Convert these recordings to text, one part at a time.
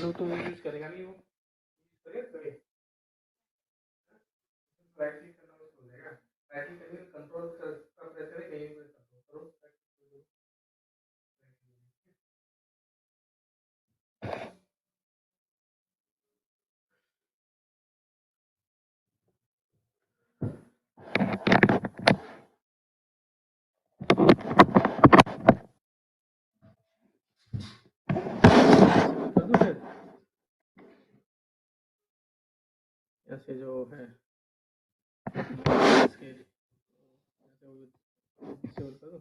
Bluetooth use करेगा नहीं वो करेगा राइट क्लिक करना उसको मिलेगा राइट क्लिक करके कंट्रोल का प्रेस करें कहीं भी कंट्रोल करो कर दूं फिर ऐसे जो है इसके सेव कर दो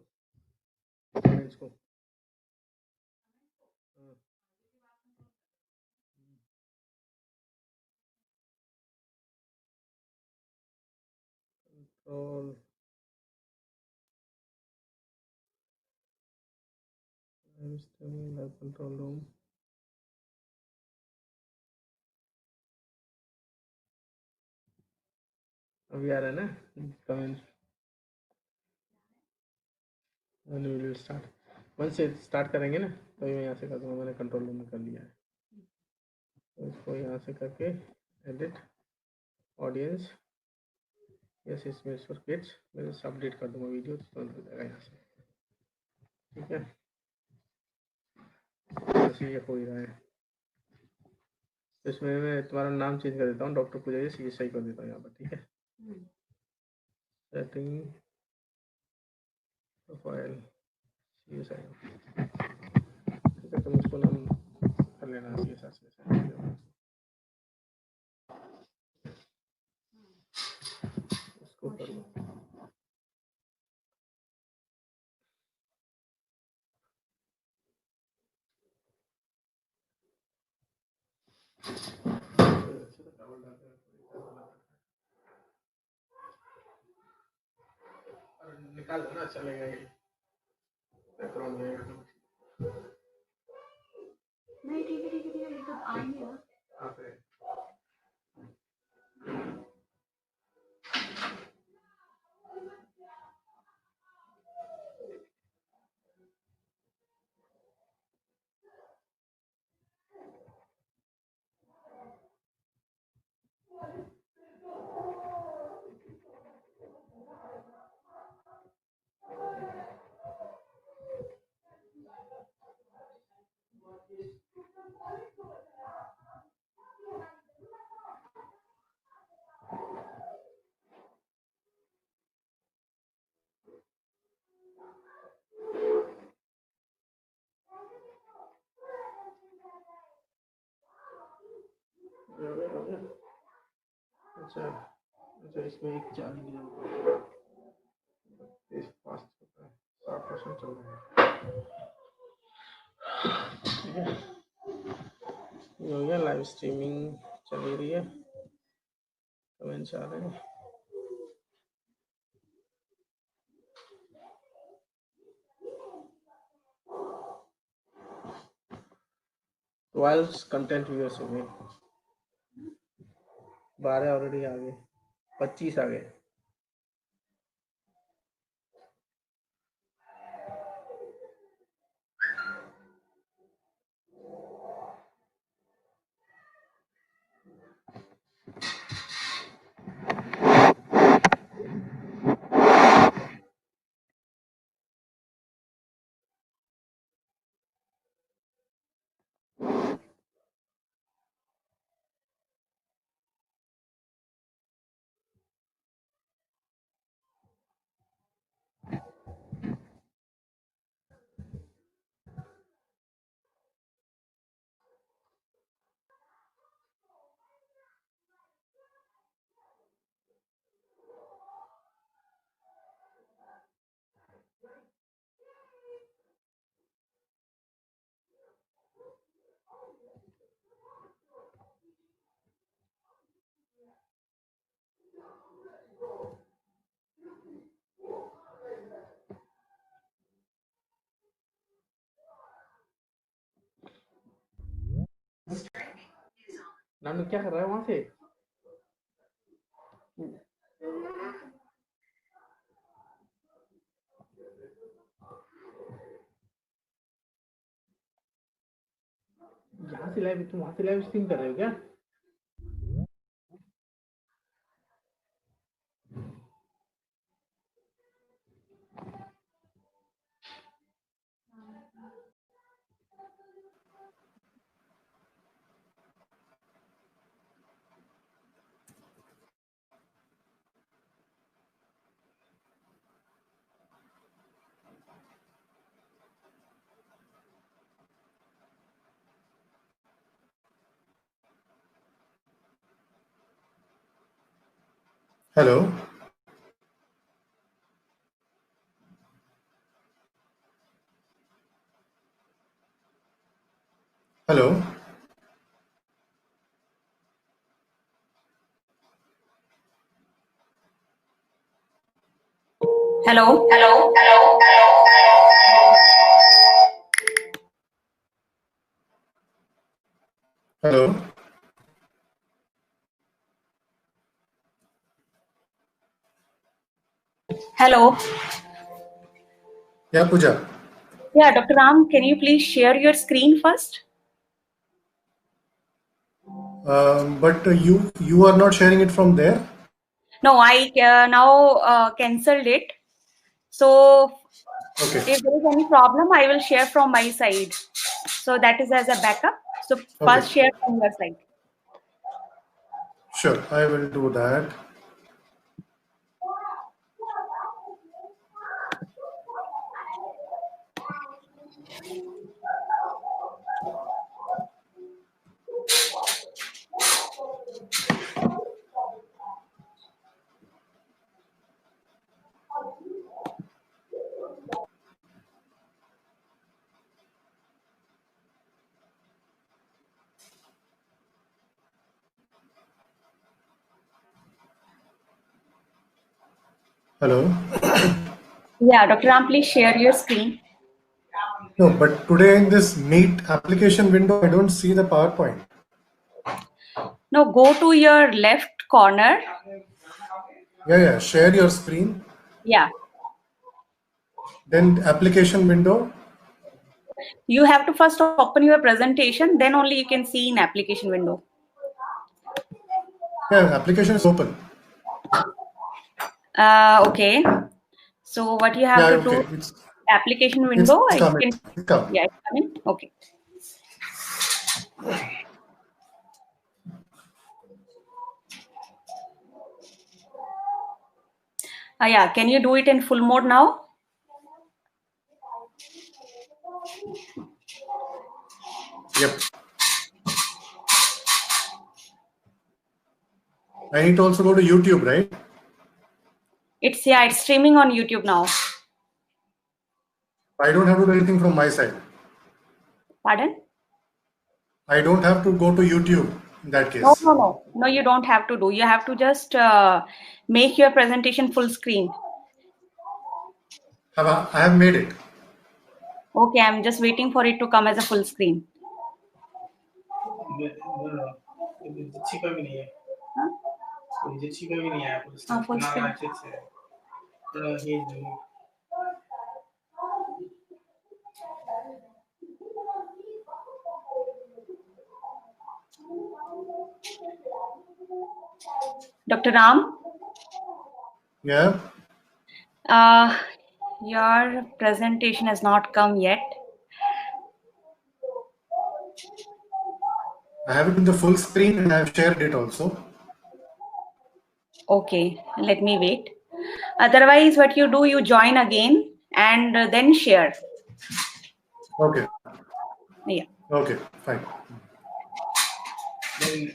कमेंट्स को कंट्रोल कंट्रोल रूम अभी आ रहा है ना comments we will start once से स्टार्ट करेंगे ना तो मैं यहाँ से कर दूँगा मैंने कंट्रोल रूम में कर लिया है तो इसको यहाँ से करके एडिट ऑडियंस यस इसमें इस पर किड्स मैं अपडेट कर दूँगा वीडियो तो तुरंत हो जाएगा यहाँ से ठीक है ऐसे ये हो ही रहा है तो इसमें मैं तुम्हारा नाम चेंज कर देता हूँ डॉक्टर पूजा जी सही कर देता हूँ यहाँ पर ठीक है सेटिंग प्रोफाइल ये सही ठीक है तुम उसको नाम कर लेना ये साथ में इसको कर लो निकाल दो ना चलेगा ये बैकग्राउंड में नहीं ठीक है ठीक है ठीक है ये तो आएंगे ना आप अच्छा अच्छा इसमें एक 60% चल रहा है ठीक है ये हो गया लाइव स्ट्रीमिंग चल रही है कमेंट्स आ रहे हैं वाइल्स कंटेंट व्यूअर्स हो गए 12 ऑलरेडी आ गए 25 आ गए नानू क्या कर रहा है वहां से यहाँ से लाइव, तुम वहाँ से लाइव स्ट्रीम कर रहे हो क्या? Hello. Hello. Hello. Hello. Hello. Yeah, Pooja. Yeah, Dr. Ram, can you please share your screen first? But you are not sharing it from there. No, I now cancelled it. So Okay. if there is any problem, I will share from my side. So that is as a backup. So first share from your side. Sure, I will do that. Hello. Yeah, Dr. Ram, please share your screen. No, but today in this Meet application window, I don't see the PowerPoint. Now go to your left corner. Yeah. Share your screen. Yeah. Then application window. You have to first open your presentation, then only you can see in application window. Yeah, application is open. Okay. So what you have Yeah, to okay. do, application It's window, you coming. can, It's coming. yeah, it's coming. Okay. Yeah, can you do it in full mode now? Yep. I need to also go to YouTube, right? It's streaming on YouTube now. I don't have to do anything from my side. Pardon? I don't have to go to YouTube in that No, case. no, no. No, you don't have to do. You have to just make your presentation full screen. I have made it. Okay, I'm just waiting for it to come as a full screen. जिच्छी का भी नहीं है, Huh? कोई जिच्छी का भी नहीं आया full ना screen. अच्छे से ये नहीं। Dr. Ram, Yeah. your presentation has not come yet. I have it in the full screen and I have shared it also. Okay, let me wait. Otherwise, what you do, you join again and then share. Okay. Yeah. Okay, fine. Then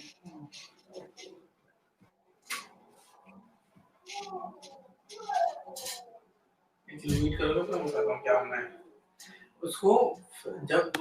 meet करोगे तो मैं बताता हूँ क्या करना है उसको जब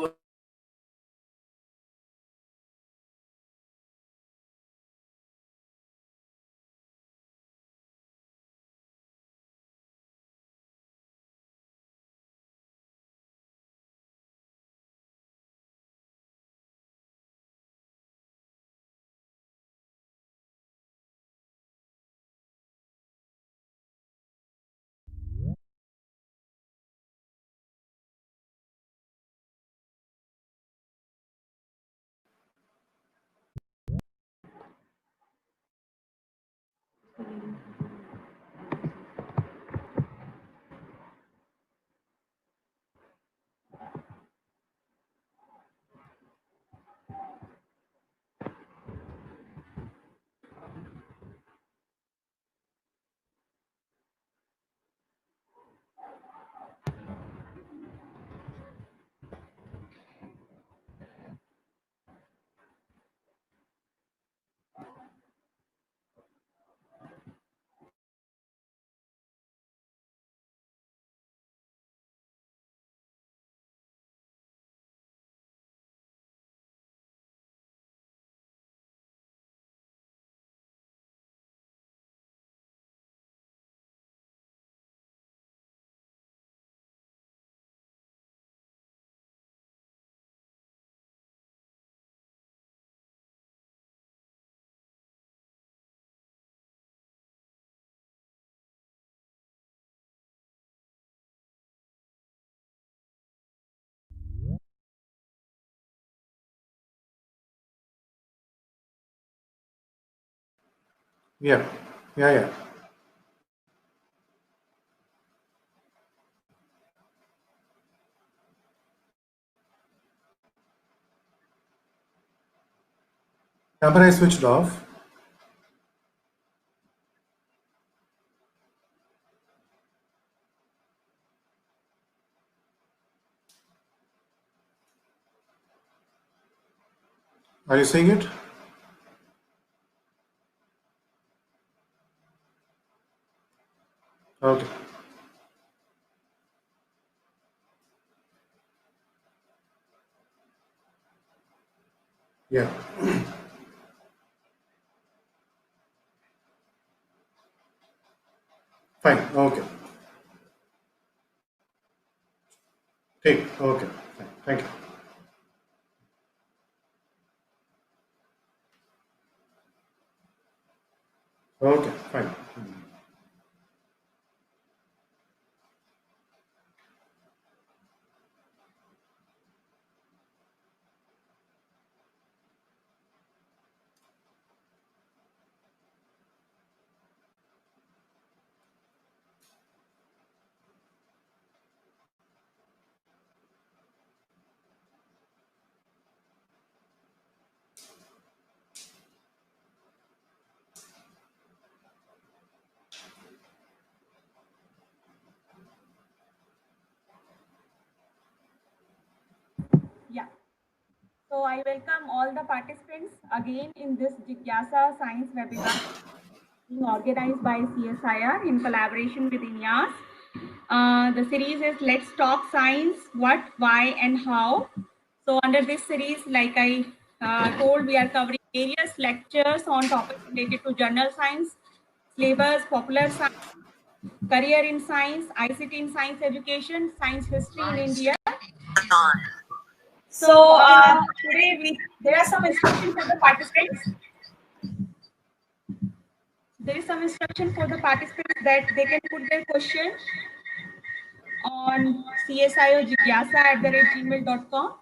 Yeah. Yeah. Camera is switched off. Are you seeing it? Okay. Yeah. Fine. Okay. Take. Okay. Fine. Thank you. Okay. Fine. Yeah. So I welcome all the participants again in this Jigyasa Science webinar being organized by CSIR in collaboration with INEAS. The series is Let's Talk Science, What, Why, and How. So under this series, like I told, we are covering various lectures on topics related to general science, syllabus, popular science, career in science, ICT in science education, science history in India. So there are some instructions for the participants. There is some instruction for the participants that they can put their question on csiojigyasa@gmail.com.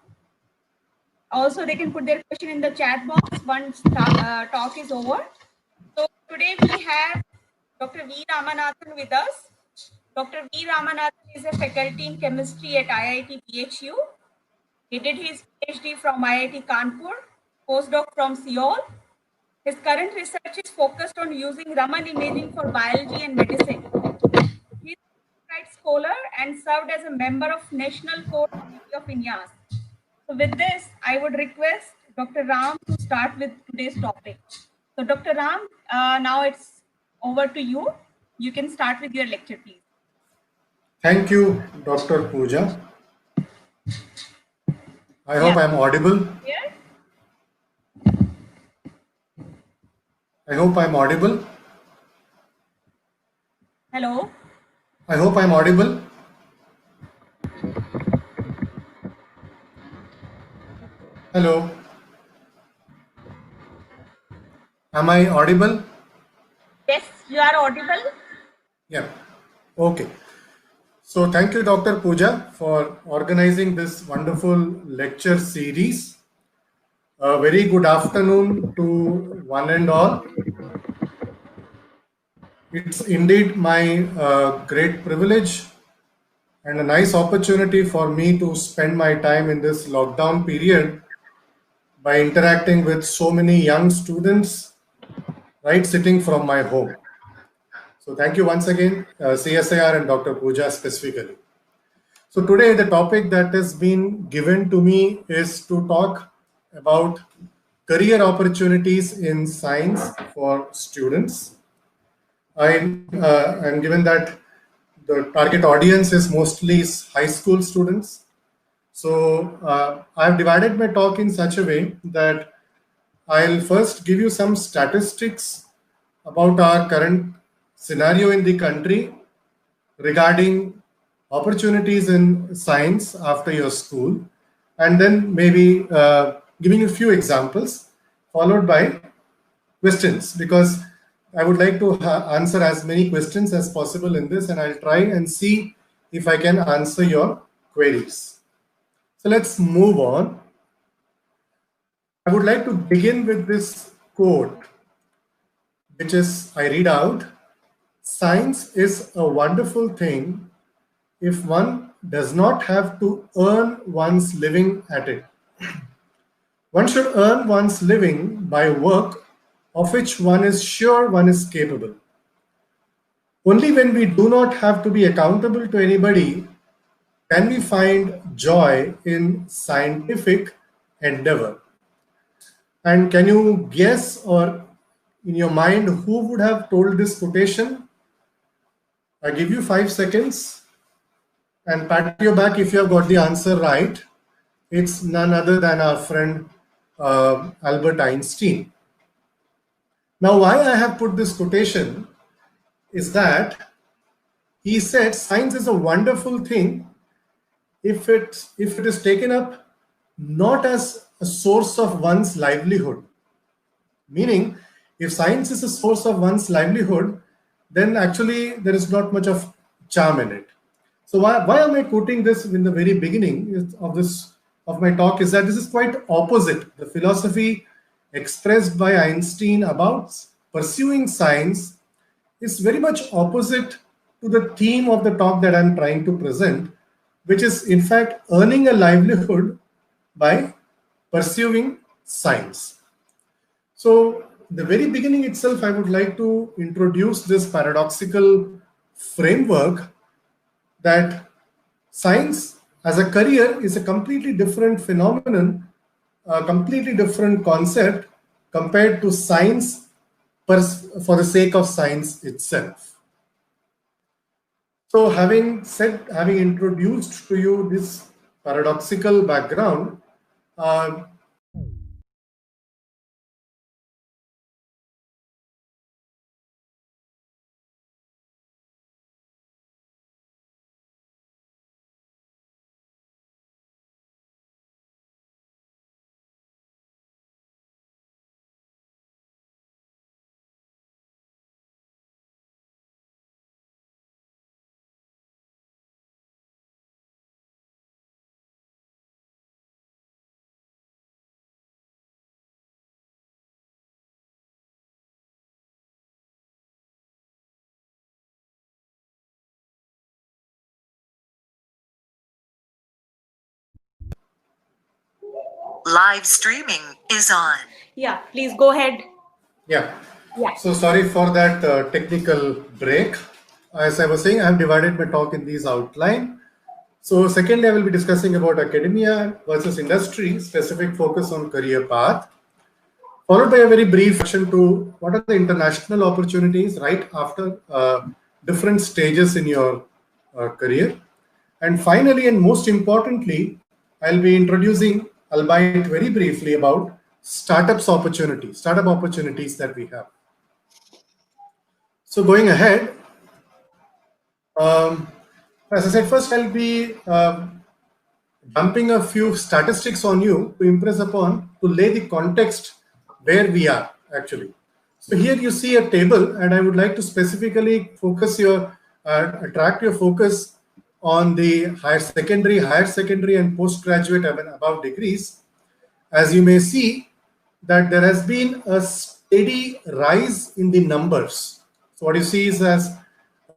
Also, they can put their question in the chat box once talk is over. So today we have Dr. V. Ramanathan with us. Dr. V. Ramanathan is a faculty in chemistry at IIT BHU. He did his PhD from IIT Kanpur, postdoc from Seoul. His current research is focused on using Raman imaging for biology and medicine. He is a Fulbright scholar and served as a member of National Core Committee of INEAS. So with this, I would request Dr. Ram to start with today's topic. So Dr. Ram, now it's over to you. You can start with your lecture, please. Thank you, Dr. Pooja. I hope I'm audible. Here. I hope I'm audible. Hello. I hope I'm audible. Hello. Am I audible? Yes, you are audible. Yeah. Okay. So thank you, Dr. Pooja, for organizing this wonderful lecture series. A very good afternoon to one and all. It's indeed my great privilege and a nice opportunity for me to spend my time in this lockdown period by interacting with so many young students right sitting from my home. So thank you once again, CSIR and Dr. Pooja specifically. So today the topic that has been given to me is to talk about career opportunities in science for students. I'm given that the target audience is mostly high school students. So I've divided my talk in such a way that I'll first give you some statistics about our current scenario in the country regarding opportunities in science after your school, and then maybe giving a few examples followed by questions, because I would like to answer as many questions as possible in this, and I'll try and see if I can answer your queries. So let's move on. I would like to begin with this quote. which is, I read out, science is a wonderful thing if one does not have to earn one's living at it. One should earn one's living by work of which one is sure one is capable. Only when we do not have to be accountable to anybody can we find joy in scientific endeavor. And can you guess, or in your mind, who would have told this quotation? I give you 5 seconds and pat your back if you have got the answer right. It's none other than our friend Albert Einstein. Now, why I have put this quotation is that he said science is a wonderful thing if it is taken up not as a source of one's livelihood. Meaning, if science is a source of one's livelihood, then actually there is not much of charm in it. So why am I quoting this in the very beginning of my talk is that this is quite opposite. The philosophy expressed by Einstein about pursuing science is very much opposite to the theme of the talk that I'm trying to present, which is in fact earning a livelihood by pursuing science. So the very beginning itself, I would like to introduce this paradoxical framework that science as a career is a completely different phenomenon, a completely different concept compared to science for the sake of science itself. So having introduced to you this paradoxical background, Live streaming is on. Yeah, please go ahead. Yeah. Yeah. So sorry for that technical break. As I was saying, I have divided my talk in these outline. So secondly, I will be discussing about academia versus industry, specific focus on career path, followed by a very brief introduction to what are the international opportunities right after different stages in your career. And finally, and most importantly, I'll be introducing, albeit very briefly, about startup opportunities that we have. So going ahead, as I said, first I'll be dumping a few statistics on you to impress upon, to lay the context where we are actually. So here you see a table, and I would like to specifically focus attract your focus on the higher secondary and postgraduate and above degrees. As you may see that there has been a steady rise in the numbers. So what you see is as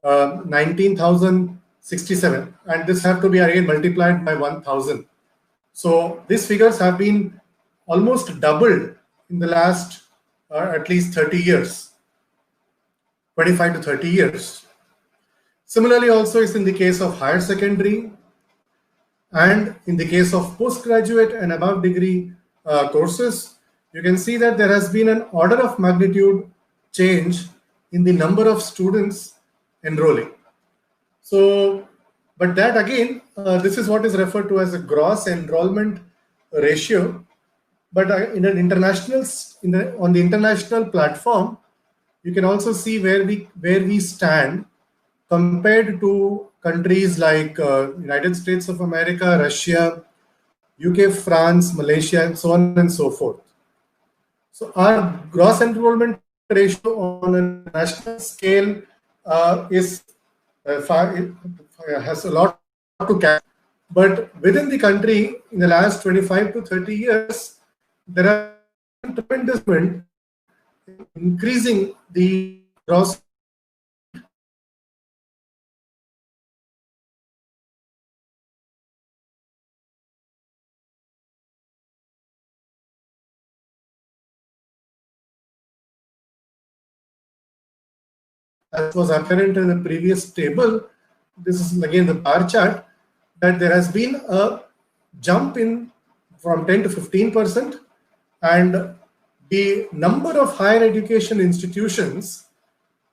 19,067, and this have to be again multiplied by 1,000. So these figures have been almost doubled in the last at least 30 years, 25 to 30 years. Similarly, also is in the case of higher secondary and in the case of postgraduate and above degree courses. You can see that there has been an order of magnitude change in the number of students enrolling. So, but that again, this is what is referred to as a gross enrollment ratio. But in an international, on the international platform, you can also see where we stand compared to countries like United States of America, Russia, UK, France, Malaysia, and so on and so forth. So our gross enrollment ratio on a national scale has a lot to catch. But within the country, in the last 25 to 30 years, there has been tremendous movement increasing the gross as was apparent in the previous table. This is again the bar chart, that there has been a jump in from 10 to 15%, and the number of higher education institutions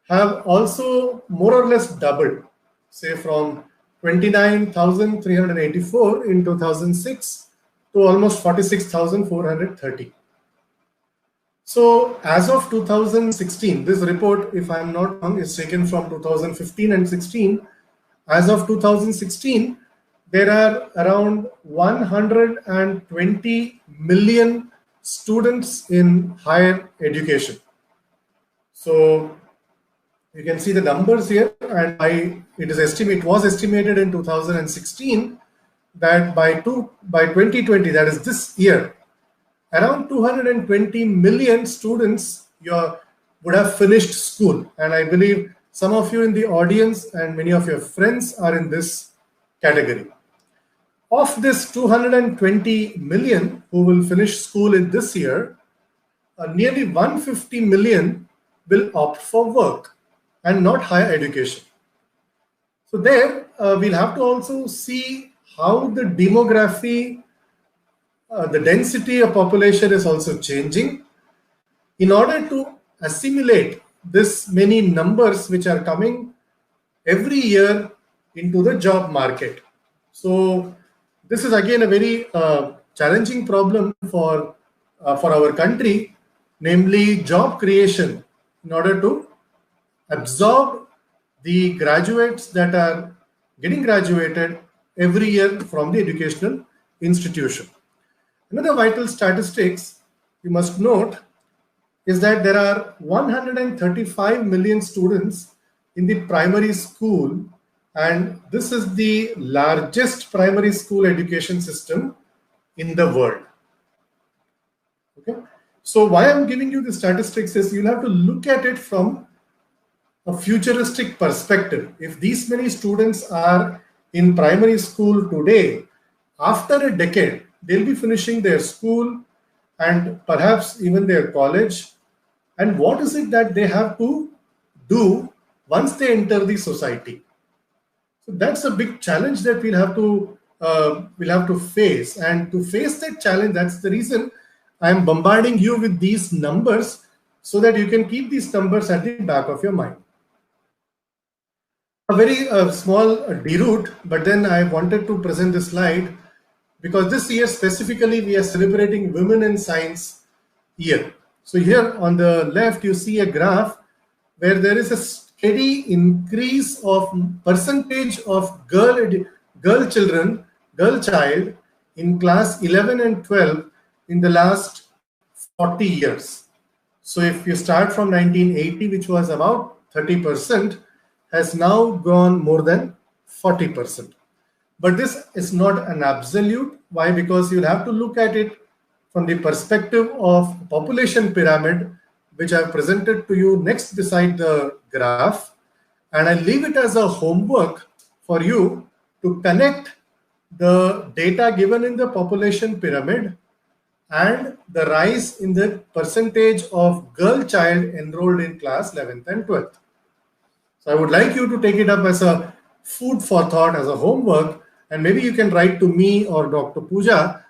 have also more or less doubled, say from 29,384 in 2006 to almost 46,430. So as of 2016, this report, if I'm not wrong, is taken from 2015 and 16. As of 2016, there are around 120 million students in higher education. So you can see the numbers here, and it was estimated in 2016 that by 2020, that is this year, around 220 million students would have finished school. And I believe some of you in the audience and many of your friends are in this category. Of this 220 million who will finish school in this year, nearly 150 million will opt for work and not higher education. So there we'll have to also see how the demography, the density of population is also changing. In order to assimilate this many numbers which are coming every year into the job market. So this is again a very challenging problem for our country, namely job creation, in order to absorb the graduates that are getting graduated every year from the educational institution. Another vital statistics you must note is that there are 135 million students in the primary school, and this is the largest primary school education system in the world. Okay, so why I'm giving you the statistics is you'll have to look at it from a futuristic perspective. If these many students are in primary school today, after a decade, they'll be finishing their school and perhaps even their college. And what is it that they have to do once they enter the society? So that's a big challenge that we'll have to face. And to face that challenge, that's the reason I'm bombarding you with these numbers, so that you can keep these numbers at the back of your mind. A very small deroute, but then I wanted to present this slide because this year specifically we are celebrating Women in Science year. So here on the left you see a graph where there is a steady increase of percentage of girl child in class 11 and 12 in the last 40 years. So if you start from 1980, which was about 30%, has now gone more than 40%. But this is not an absolute. Why? Because you'll have to look at it from the perspective of population pyramid, which I've presented to you next beside the graph. And I leave it as a homework for you to connect the data given in the population pyramid and the rise in the percentage of girl child enrolled in class 11th and 12th. So I would like you to take it up as a food for thought, as a homework, and maybe you can write to me or Dr. Pooja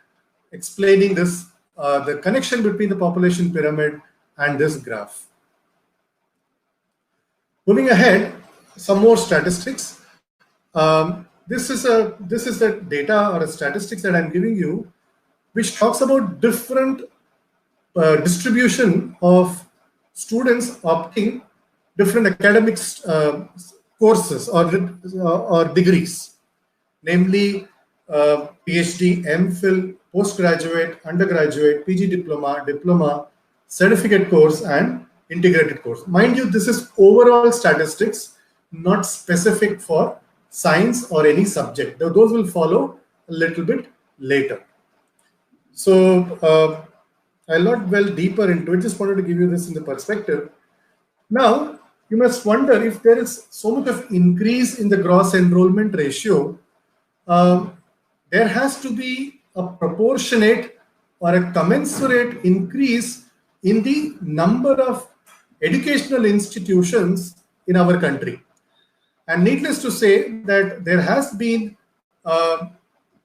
explaining this, the connection between the population pyramid and this graph. Moving ahead, some more statistics. This is the data or a statistics that I'm giving you, which talks about different distribution of students opting different academic courses or degrees, namely PhD, MPhil, postgraduate, undergraduate, PG diploma, certificate course, and integrated course. Mind you, this is overall statistics, not specific for science or any subject. Those will follow a little bit later. So I'll not dwell deeper into it. Just wanted to give you this in the perspective. Now, you must wonder if there is so much of increase in the gross enrollment ratio, there has to be a proportionate or a commensurate increase in the number of educational institutions in our country. And needless to say that there has been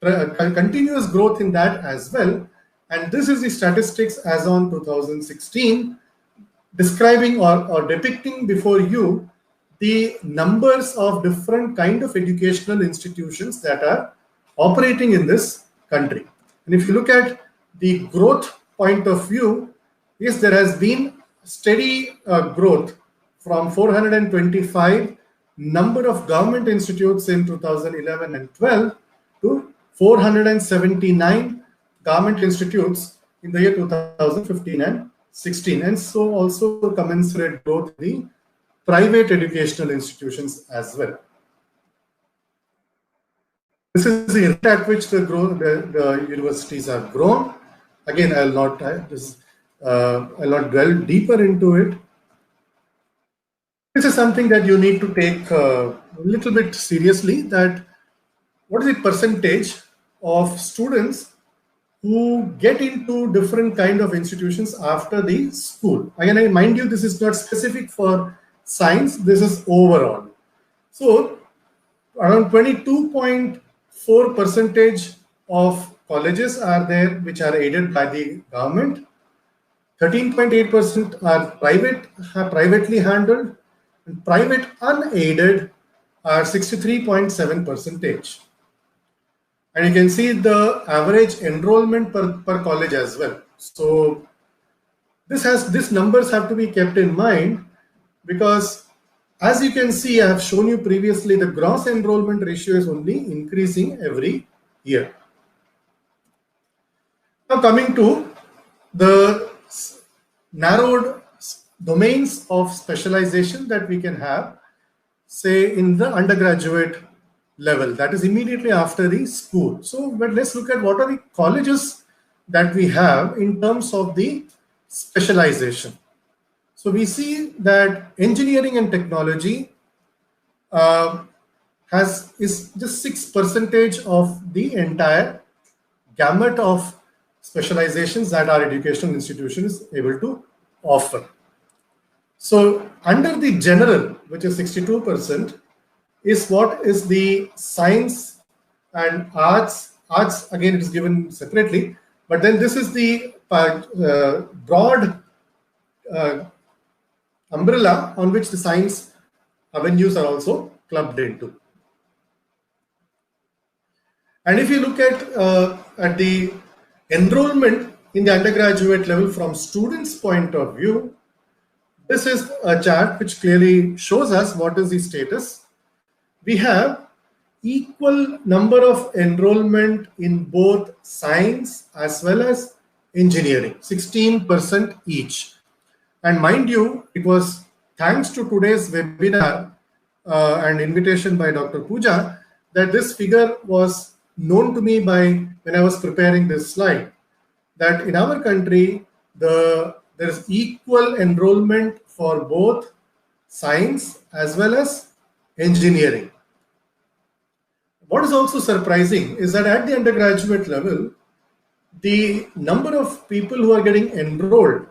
continuous growth in that as well. And this is the statistics as on 2016, describing or depicting before you the numbers of different kind of educational institutions that are operating in this country. And if you look at the growth point of view, yes, there has been steady growth from 425 number of government institutes in 2011 and 12 to 479 government institutes in the year 2015 and 16, and so also commensurate growth in the private educational institutions as well. This is the rate at which the universities have grown. Again, I'll not dwell deeper into it. This is something that you need to take a little bit seriously, that what is the percentage of students who get into different kind of institutions after the school. Again, I mind you, this is not specific for science, this is overall. So around 22.4% of colleges are there which are aided by the government. 13.8% are privately handled, and private unaided are 63.7%. And you can see the average enrollment per college as well. So these numbers have to be kept in mind, because as you can see, I have shown you previously, the gross enrollment ratio is only increasing every year. Now coming to the narrowed domains of specialization that we can have, say in the undergraduate level, that is immediately after the school. So but let's look at what are the colleges that we have in terms of the specialization. So we see that engineering and technology is just 6% of the entire gamut of specializations that our educational institution is able to offer. So under the general, which is 62%, is what is the science and arts. Arts, again, it is given separately, but then this is the broad umbrella on which the science avenues are also clubbed into. And if you look at the enrollment in the undergraduate level from students' point of view, this is a chart which clearly shows us what is the status. We have equal number of enrollment in both science as well as engineering, 16% each. And mind you, it was thanks to today's webinar and invitation by Dr. Pooja that this figure was known to me by when I was preparing this slide, that in our country, there is equal enrollment for both science as well as engineering. What is also surprising is that at the undergraduate level, the number of people who are getting enrolled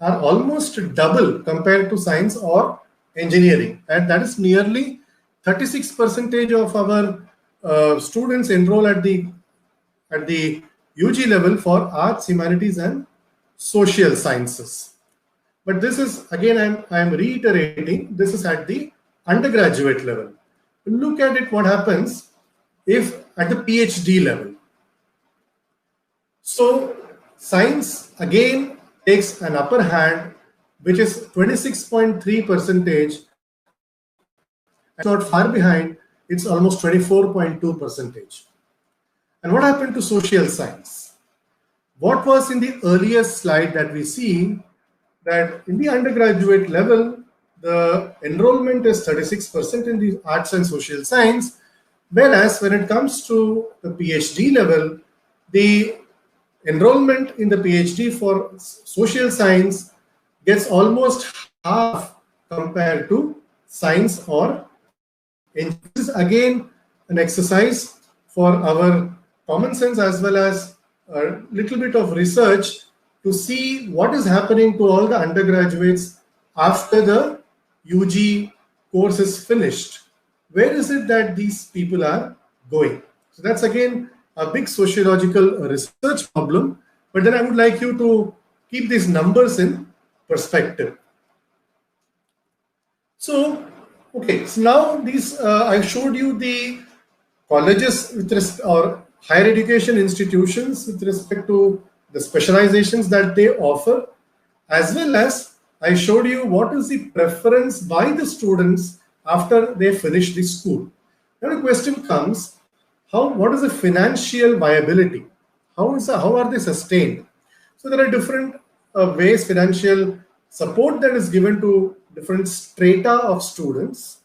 are almost double compared to science or engineering, and that is nearly 36% of our students enroll at the UG level for arts, humanities, and social sciences. But this is, again, I am reiterating, this is at the undergraduate level. Look at it, what happens if at the PhD level. So science again takes an upper hand, which is 26.3%. It's not far behind, it's almost 24.2%. And what happened to social science? What was in the earlier slide that we see, that in the undergraduate level, the enrollment is 36% in the arts and social science, whereas when it comes to the PhD level, the enrollment in the PhD for social science gets almost half compared to science or engineering. This is again an exercise for our common sense as well as a little bit of research to see what is happening to all the undergraduates after the UG course is finished. Where is it that these people are going? So that's again a big sociological research problem, but then I would like you to keep these numbers in perspective. So, okay, so now these I showed you the colleges with or higher education institutions with respect to the specializations that they offer, as well as I showed you what is the preference by the students after they finish the school. Now the question comes, what is the financial viability? How are they sustained? So there are different ways financial support that is given to different strata of students,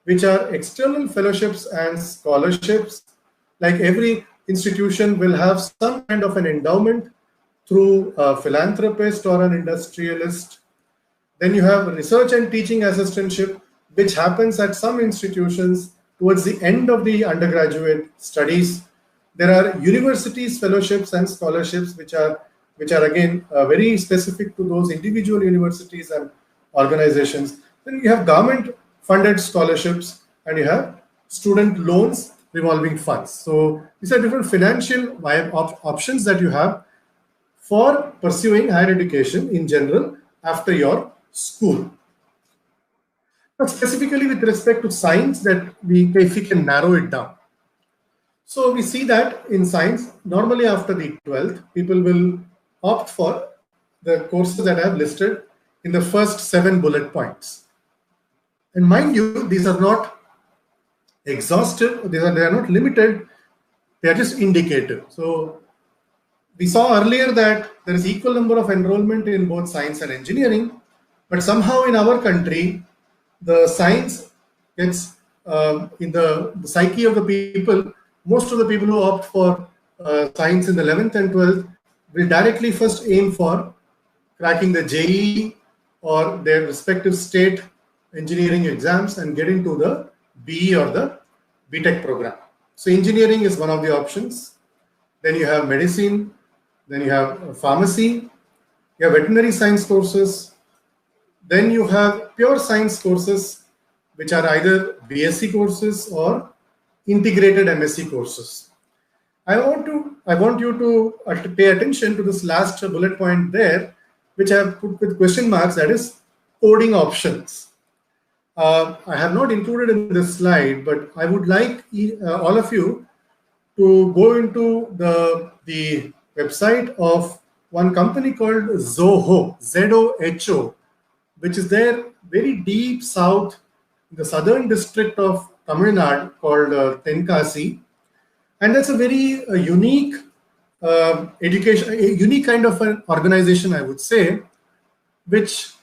which are external fellowships and scholarships. Like every institution will have some kind of an endowment through a philanthropist or an industrialist. Then you have research and teaching assistantship, which happens at some institutions towards the end of the undergraduate studies. There are universities, fellowships and scholarships, which are again very specific to those individual universities and organizations. Then you have government funded scholarships and you have student loans, revolving funds. So these are different financial options that you have for pursuing higher education in general after your school. But specifically with respect to science, that if we can narrow it down. So we see that in science, normally after the 12th, people will opt for the courses that I have listed in the first 7 bullet points. And mind you, these are not exhaustive, they are not limited, they are just indicative. So we saw earlier that there is equal number of enrollment in both science and engineering, but somehow in our country, the science gets in the psyche of the people. Most of the people who opt for science in the 11th and 12th will directly first aim for cracking the JEE or their respective state engineering exams and get into the BE or the BTech program. So engineering is one of the options. Then you have medicine, then you have pharmacy, you have veterinary science courses, then you have pure science courses, which are either BSc courses or integrated MSc courses. I want you to pay attention to this last bullet point there, which I have put with question marks, that is coding options. I have not included in this slide, but I would like all of you to go into the website of one company called Zoho, Z-O-H-O, which is there very deep south in the southern district of Tamil Nadu called Tenkasi. And that's a very unique unique kind of an organization, I would say, which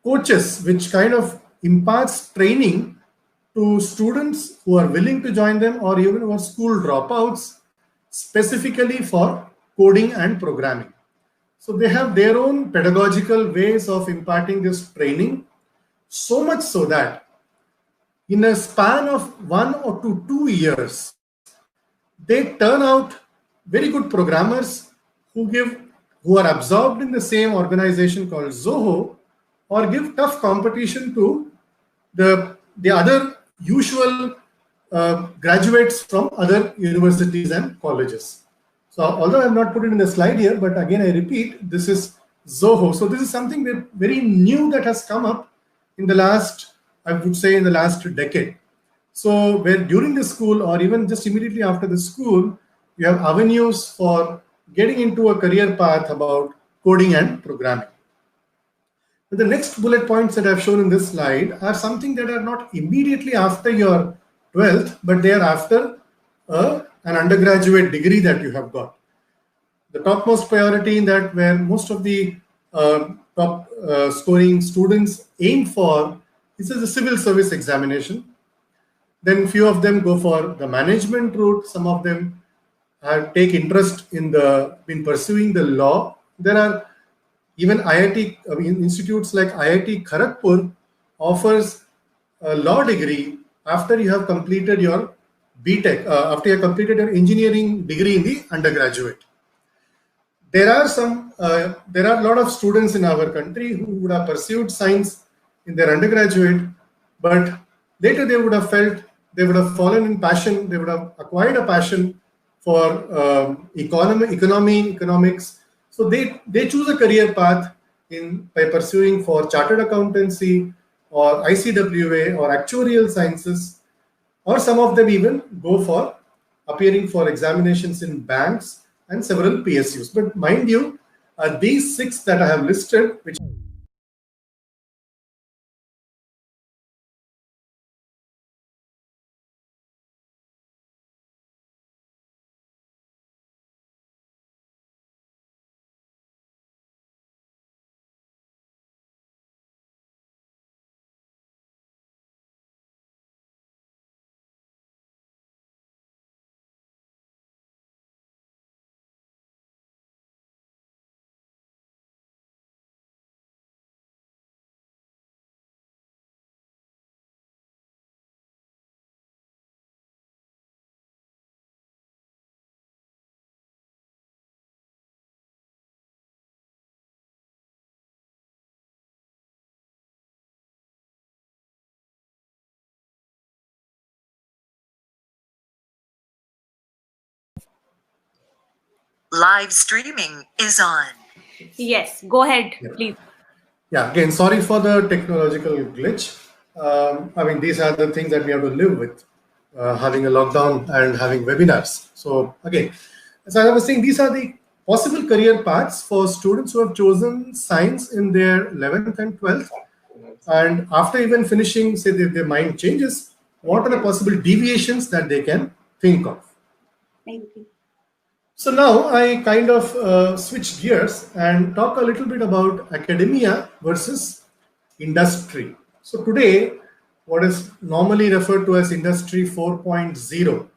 coaches, which kind of imparts training to students who are willing to join them or even who are school dropouts, specifically for coding and programming. So they have their own pedagogical ways of imparting this training, so much so that in a span of 1 or 2 years, they turn out very good programmers who are absorbed in the same organization called Zoho, or give tough competition to the other usual graduates from other universities and colleges. So although I have not put it in the slide here, but again I repeat, this is Zoho. So this is something very new that has come up in the last, I would say, in the last decade. So where during the school or even just immediately after the school, you have avenues for getting into a career path about coding and programming. But the next bullet points that I've shown in this slide are something that are not immediately after your 12th, but they are after an undergraduate degree that you have got. The topmost priority in that, where most of the top scoring students aim for, is the civil service examination. Then few of them go for the management route. Some of them take interest in pursuing the law. There are even institutes like IIT Kharagpur offers a law degree after you have completed your BTech, after you have completed your engineering degree in the undergraduate. There are a lot of students in our country who would have pursued science in their undergraduate, but later they would have fallen in passion, they would have acquired a passion for economics. So they choose a career path by pursuing for chartered accountancy or ICWA or actuarial sciences, or some of them even go for appearing for examinations in banks and several PSUs. But mind you, these 6 that I have listed, which Live streaming is on. Yes, go ahead, please. Yeah, again, sorry for the technological glitch. I mean, these are the things that we have to live with, having a lockdown and having webinars. So again, as I was saying, these are the possible career paths for students who have chosen science in their 11th and 12th. And after even finishing, say their mind changes, what are the possible deviations that they can think of? Thank you. So now I kind of switch gears and talk a little bit about academia versus industry. So today, what is normally referred to as Industry 4.0,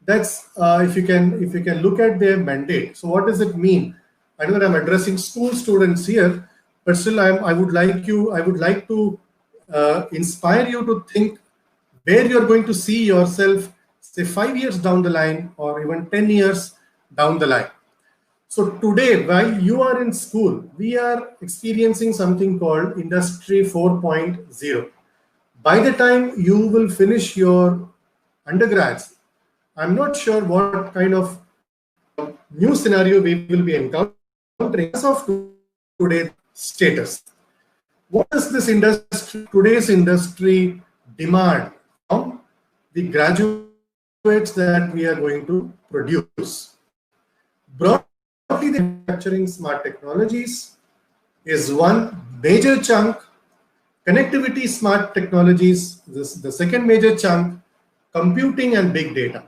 that's if you can look at their mandate. So what does it mean? I know that I'm addressing school students here, but still I would like to inspire you to think where you're going to see yourself, say 5 years down the line or even 10 years down the line. So today, while you are in school, we are experiencing something called Industry 4.0. By the time you will finish your undergrads, I'm not sure what kind of new scenario we will be encountering as of today's status. What does today's industry demand from the graduates that we are going to produce? Broadly, the manufacturing smart technologies is one major chunk. Connectivity smart technologies, the second major chunk. Computing and big data.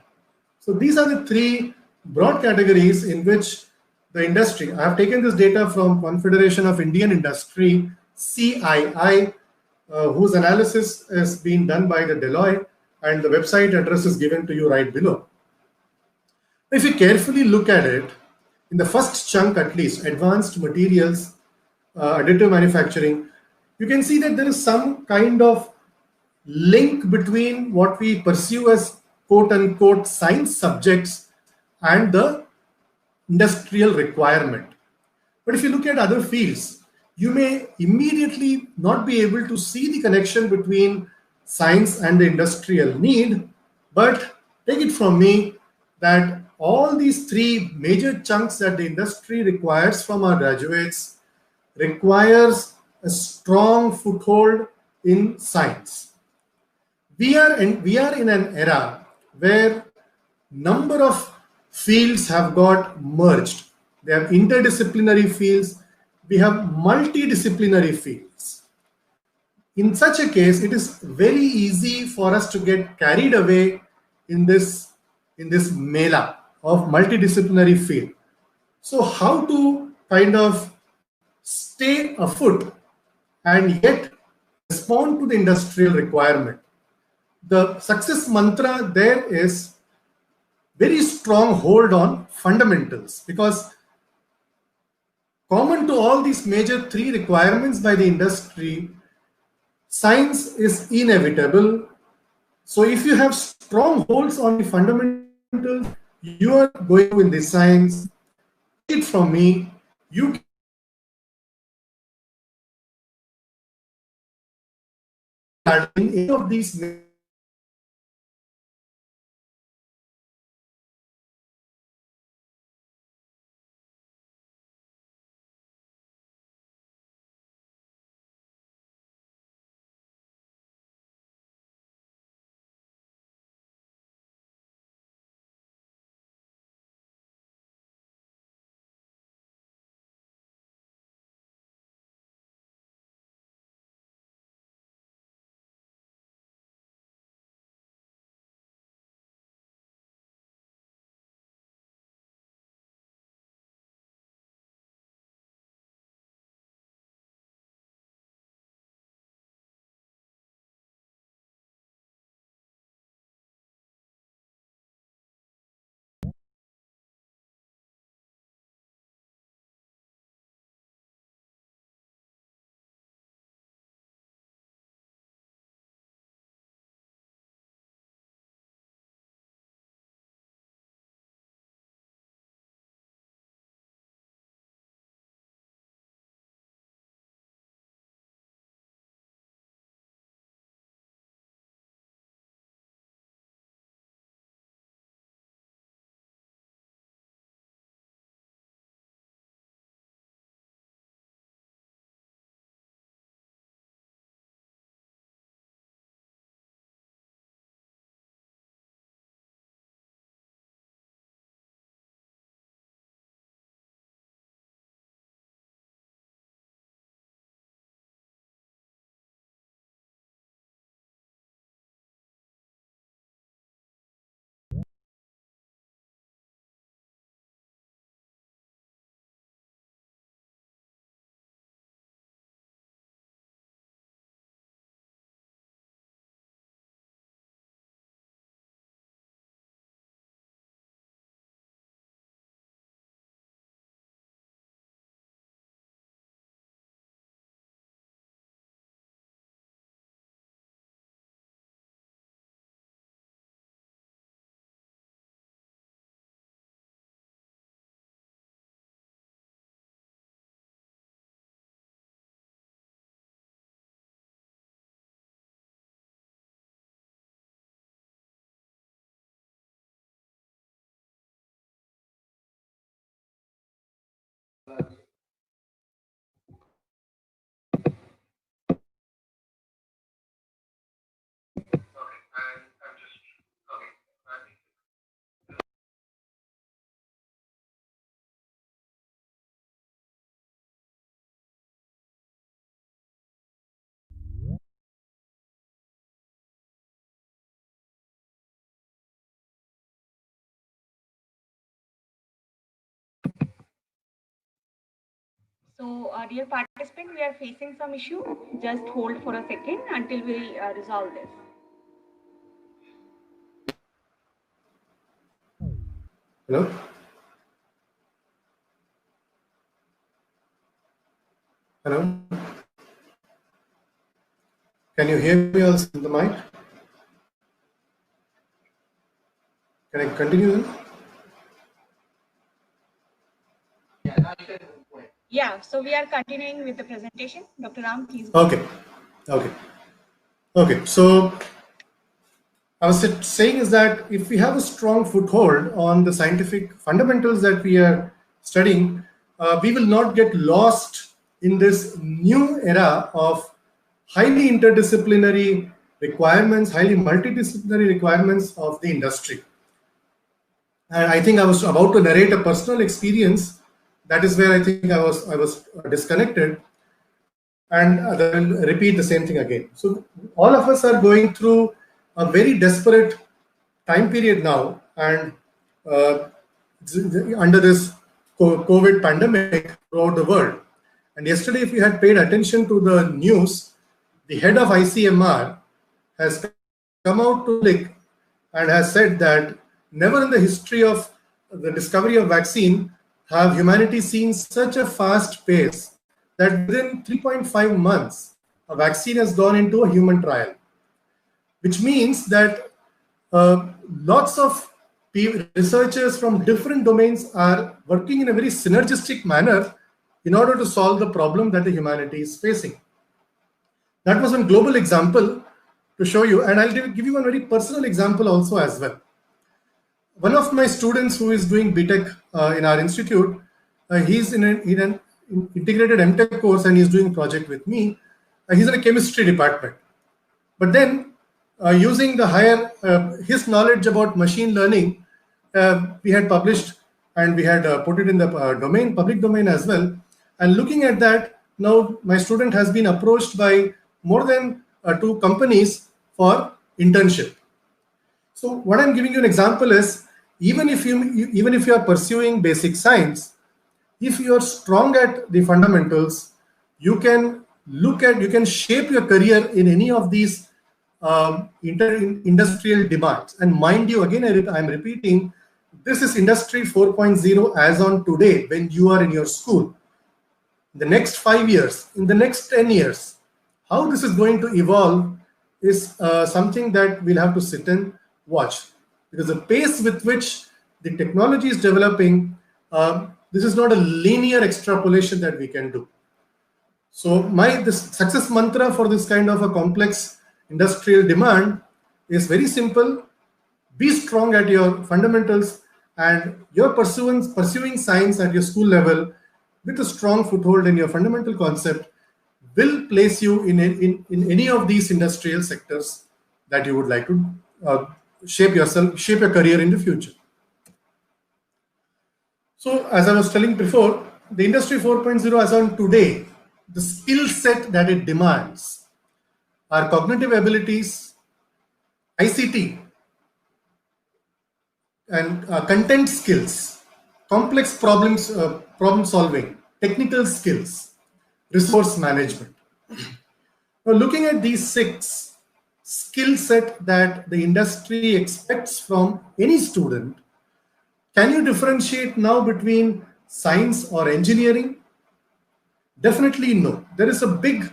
So these are the 3 broad categories in which the industry. I have taken this data from Confederation of Indian Industry, CII, whose analysis is being done by the Deloitte, and the website address is given to you right below. If you carefully look at it, in the first chunk at least, advanced materials, additive manufacturing, you can see that there is some kind of link between what we pursue as quote-unquote science subjects and the industrial requirement. But if you look at other fields, you may immediately not be able to see the connection between science and the industrial need, but take it from me that all these 3 major chunks that the industry requires from our graduates requires a strong foothold in science. We are in an era where number of fields have got merged. They have interdisciplinary fields. We have multidisciplinary fields. In such a case, it is very easy for us to get carried away in this mela of multidisciplinary field. So how to kind of stay afoot and yet respond to the industrial requirement? The success mantra there is very strong hold on fundamentals, because common to all these major three requirements by the industry, science is inevitable. So if you have strong holds on the fundamentals, you are going to in the science. It from me, you can in any of these. So, dear participant, we are facing some issue. Just hold for a second until we resolve this. Hello? Hello? Can you hear me also in the mic? Can I continue? Yeah, so we are continuing with the presentation. Dr. Ram, please. Okay. So I was saying is that if we have a strong foothold on the scientific fundamentals that we are studying, we will not get lost in this new era of highly interdisciplinary requirements, highly multidisciplinary requirements of the industry. And I think I was about to narrate a personal experience. That is where I think I was disconnected, and then repeat the same thing again. So all of us are going through a very desperate time period now, and under this COVID pandemic throughout the world. And yesterday, if you had paid attention to the news, the head of ICMR has come out to and has said that never in the history of the discovery of vaccine have humanity seen such a fast pace that within 3.5 months, a vaccine has gone into a human trial, which means that lots of researchers from different domains are working in a very synergistic manner in order to solve the problem that the humanity is facing. That was a global example to show you, and I'll give you one very personal example also as well. One of my students who is doing BTech in our institute, he's in an integrated MTech course and he's doing a project with me. He's in a chemistry department. But then using the his knowledge about machine learning, we had published and we had put it in the public domain as well. And looking at that, now my student has been approached by more than 2 companies for internship. So what I'm giving you an example is, even if you are pursuing basic science, if you are strong at the fundamentals, you can shape your career in any of these industrial demands. And mind you, again, I'm repeating, this is Industry 4.0 as on today when you are in your school. In the next 5 years, in the next 10 years, how this is going to evolve is something that we'll have to sit and watch. Because the pace with which the technology is developing, this is not a linear extrapolation that we can do. So this success mantra for this kind of a complex industrial demand is very simple. Be strong at your fundamentals, and your pursuing science at your school level with a strong foothold in your fundamental concept will place you in any of these industrial sectors that you would like to shape your career in the future. So as I was telling before, the Industry 4.0 as on today, the skill set that it demands are cognitive abilities, ICT, and content skills, complex problem solving, technical skills, resource management. Now, looking at these 6 skill set that the industry expects from any student, can you differentiate now between science or engineering? Definitely no. There is a big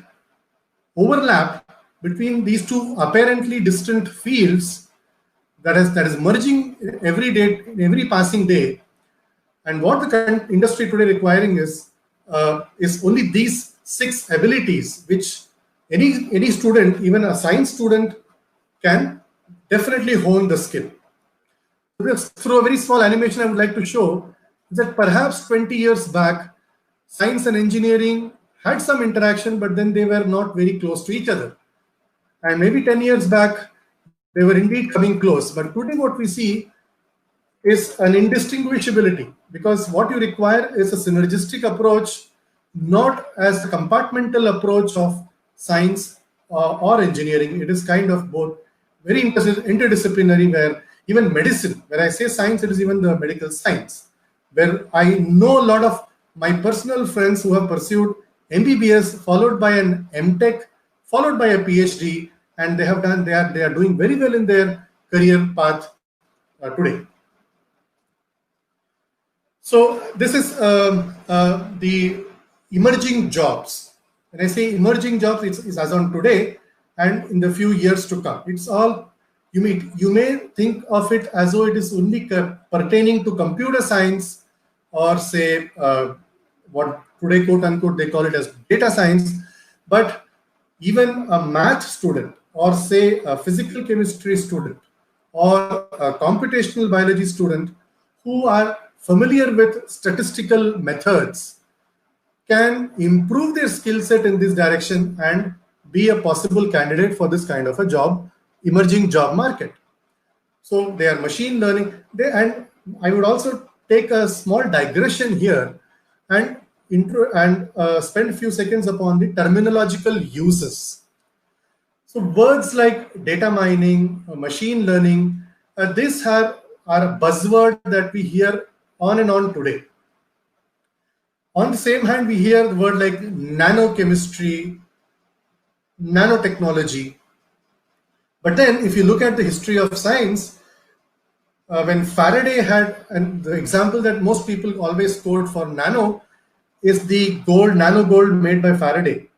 overlap between these 2 apparently distant fields that is merging every day, every passing day. And what the industry today requiring is only these 6 abilities, which any student, even a science student, can definitely hone the skill. Through a very small animation, I would like to show that perhaps 20 years back, science and engineering had some interaction, but then they were not very close to each other. And maybe 10 years back, they were indeed coming close. But today what we see is an indistinguishability, because what you require is a synergistic approach, not as a compartmental approach of science or engineering. It is kind of both very interdisciplinary, where even medicine, where I say science, it is even the medical science, where I know a lot of my personal friends who have pursued MBBS, followed by an MTech, followed by a PhD, and they are doing very well in their career path today. So this is the emerging jobs. When I say emerging jobs, it's as on today and in the few years to come. It's all, you may think of it as though it is only pertaining to computer science, or say what today, quote unquote, they call it as data science. But even a math student, or say a physical chemistry student, or a computational biology student who are familiar with statistical methods can improve their skill set in this direction and be a possible candidate for this kind of a job, emerging job market. So they are machine learning. And I would also take a small digression here and spend a few seconds upon the terminological uses. So words like data mining, machine learning, these are a buzzword that we hear on and on today. On the same hand, we hear the word like nanochemistry, nanotechnology. But then if you look at the history of science, when Faraday had, and the example that most people always quote for nano is the nano gold made by Faraday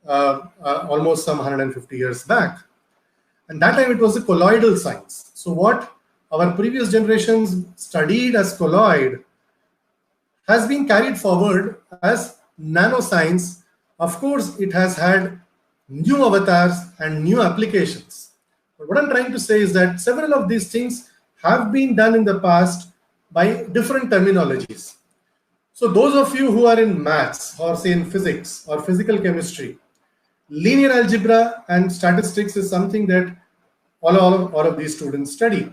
almost some 150 years back. And that time it was a colloidal science. So what our previous generations studied as colloid has been carried forward as nanoscience. Of course, it has had new avatars and new applications. But what I'm trying to say is that several of these things have been done in the past by different terminologies. So those of you who are in maths or say in physics or physical chemistry, linear algebra and statistics is something that all of these students study.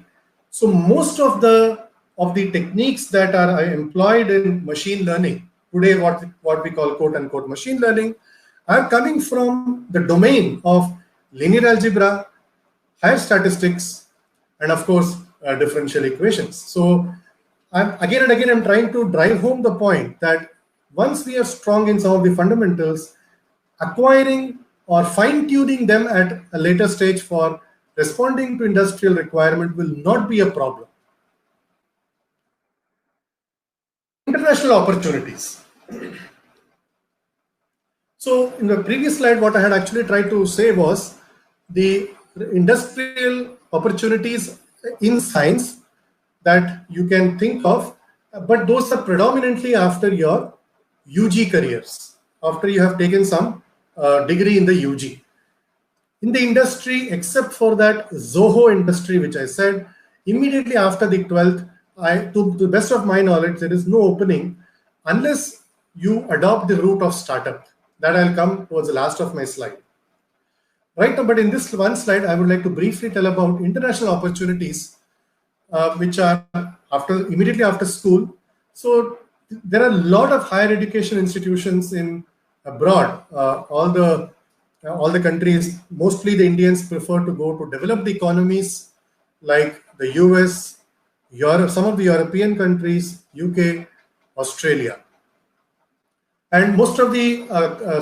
So most of the techniques that are employed in machine learning today, what we call quote unquote machine learning, are coming from the domain of linear algebra, higher statistics, and of course differential equations. So again and again I'm trying to drive home the point that once we are strong in some of the fundamentals, acquiring or fine-tuning them at a later stage for responding to industrial requirement will not be a problem. International opportunities. So in the previous slide, what I had actually tried to say was the industrial opportunities in science that you can think of, but those are predominantly after your UG careers, after you have taken some degree in the UG. In the industry, except for that Zoho industry, which I said, immediately after the 12th, to the best of my knowledge, there is no opening unless you adopt the route of startup. That I'll come towards the last of my slide. Right now, but in this one slide, I would like to briefly tell about international opportunities, which are immediately after school. So there are a lot of higher education institutions in abroad. All the countries, mostly the Indians, prefer to go to developed economies like the US, Europe, some of the European countries, UK, Australia. And most of the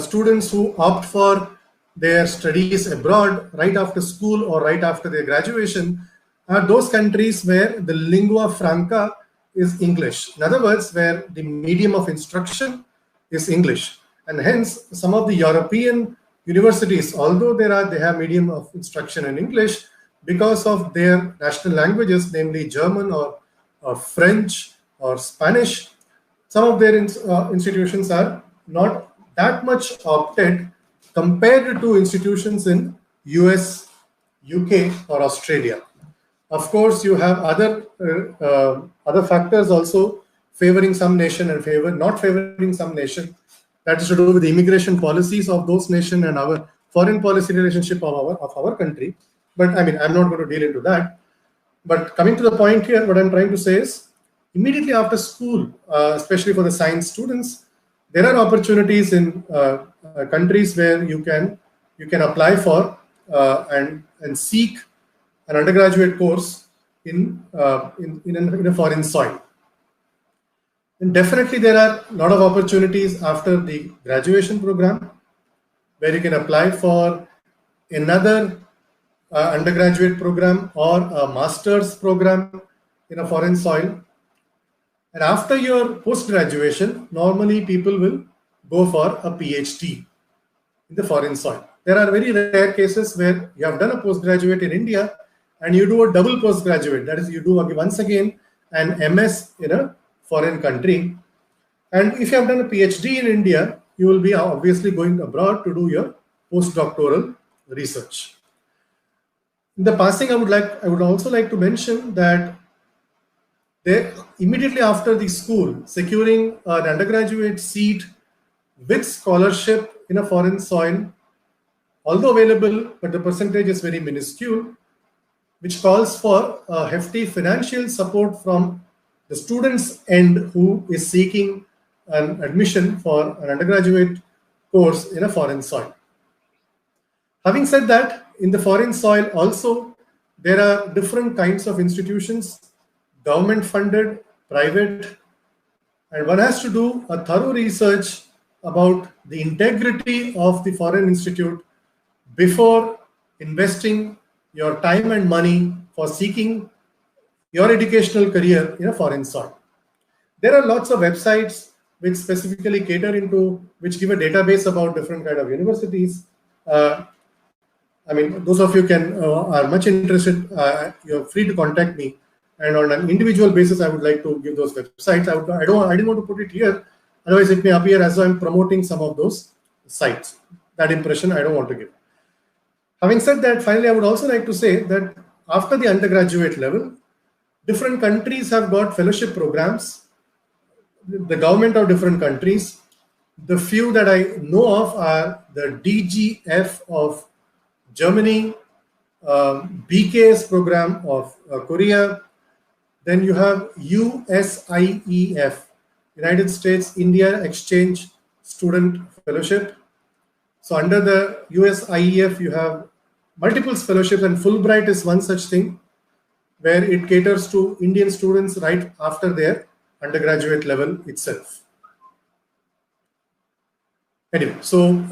students who opt for their studies abroad right after school or right after their graduation are those countries where the lingua franca is English. In other words, where the medium of instruction is English. And hence, some of the European universities, although they have medium of instruction in English, because of their national languages, namely German or French or Spanish, some of their institutions are not that much opted compared to institutions in US, UK, or Australia. Of course, you have other factors also favoring some nation and not favoring some nation. That is to do with the immigration policies of those nations and our foreign policy relationship of our country. But I mean, I'm not going to deal into that. But coming to the point here, what I'm trying to say is, immediately after school, especially for the science students, there are opportunities in countries where you can apply for and seek an undergraduate course in a foreign soil. And definitely there are a lot of opportunities after the graduation program where you can apply for another undergraduate program or a master's program in a foreign soil. And after your post-graduation, normally people will go for a PhD in the foreign soil. There are very rare cases where you have done a postgraduate in India and you do a double postgraduate. That is, you do once again an MS in a foreign country. And if you have done a PhD in India, you will be obviously going abroad to do your postdoctoral research. In the passing, I would also like to mention that immediately after the school, securing an undergraduate seat with scholarship in a foreign soil, although available, but the percentage is very minuscule, which calls for a hefty financial support from the student's end who is seeking an admission for an undergraduate course in a foreign soil. Having said that, in the foreign soil also, there are different kinds of institutions, government funded, private, and one has to do a thorough research about the integrity of the foreign institute before investing your time and money for seeking your educational career in a foreign soil. There are lots of websites which specifically cater into, which give a database about different kind of universities. I mean, those of you are much interested, you're free to contact me. And on an individual basis, I would like to give those websites. I didn't want to put it here. Otherwise, it may appear as though I'm promoting some of those sites. That impression I don't want to give. Having said that, finally, I would also like to say that after the undergraduate level, different countries have got fellowship programs. The government of different countries. The few that I know of are the DGF of Germany, BKS program of Korea. Then you have USIEF, United States India Exchange Student Fellowship. So under the USIEF, you have multiple fellowships, and Fulbright is one such thing where it caters to Indian students right after their undergraduate level itself. Anyway, so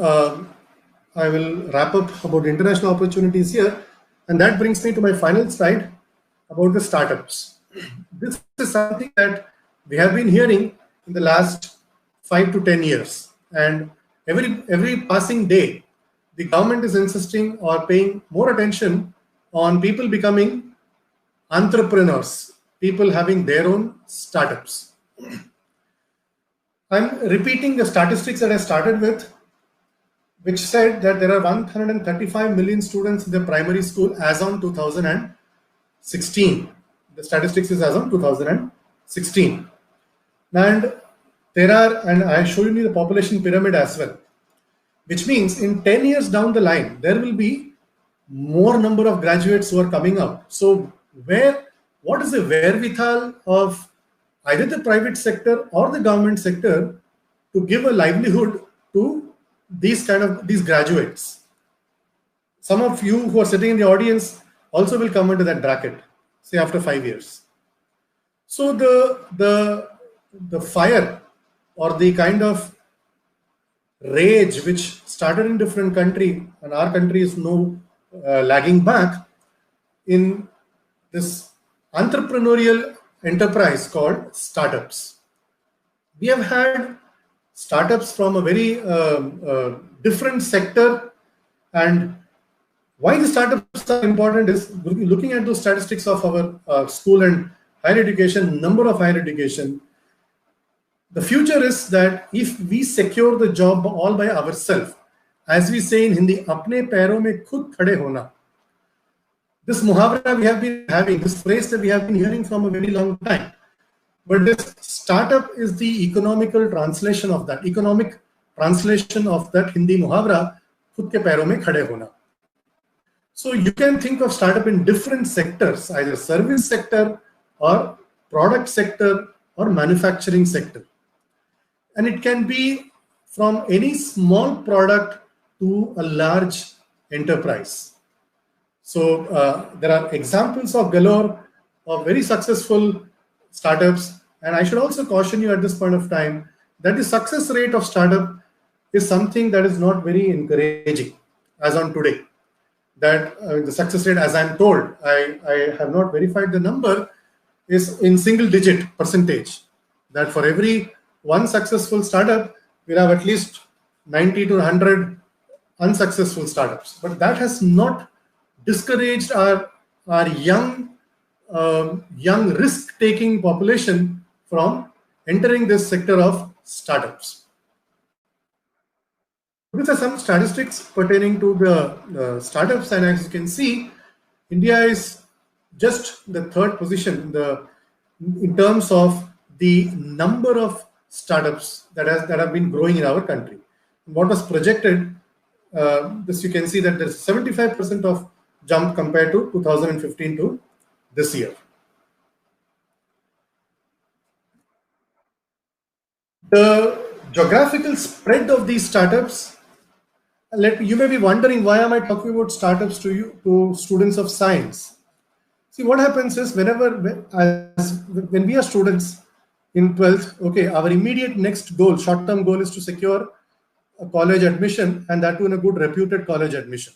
I will wrap up about international opportunities here, and that brings me to my final slide about the startups. This is something that we have been hearing in the last 5 to 10 years, and every passing day, the government is insisting or paying more attention on people becoming entrepreneurs, people having their own startups. I'm repeating the statistics that I started with, which said that there are 135 million students in the primary school as on 2016. The statistics is as on 2016. And I showed you the population pyramid as well, which means in 10 years down the line, there will be more number of graduates who are coming out. So what is the wherewithal of either the private sector or the government sector to give a livelihood to these graduates? Some of you who are sitting in the audience also will come into that bracket, say after 5 years. So the fire or the kind of rage which started in different country, and our country is no lagging back in this entrepreneurial enterprise called startups. We have had startups from a very different sector, and why the startups are important is looking at those statistics of our school and higher education, number of higher education. The future is that if we secure the job all by ourselves, as we say in Hindi, apne पैरों में खुद खड़े होना. This muhavra we have been having, this phrase that we have been hearing from a very long time. But this startup is the economical translation of that, Hindi muhavra, खुद के पैरों में खड़े होना. So you can think of startup in different sectors, either service sector or product sector or manufacturing sector. And it can be from any small product to a large enterprise. So there are examples of galore of very successful startups. And I should also caution you at this point of time that the success rate of startup is something that is not very encouraging as on today. That the success rate, as I'm told, I have not verified the number, is in single digit percentage. That for every one successful startup, we'll have at least 90 to 100 unsuccessful startups. But that has not discouraged our young risk-taking population from entering this sector of startups. These are some statistics pertaining to the startups, and as you can see, India is just the third position in terms of the number of startups that have been growing in our country. What was projected, this you can see that there's 75% of jump compared to 2015 to this year. The geographical spread of these startups, you may be wondering, why am I talking about startups to students of science? See, what happens is when we are students in 12th, okay, our immediate next goal, short-term goal, is to secure a college admission, and that too in a good reputed college admission.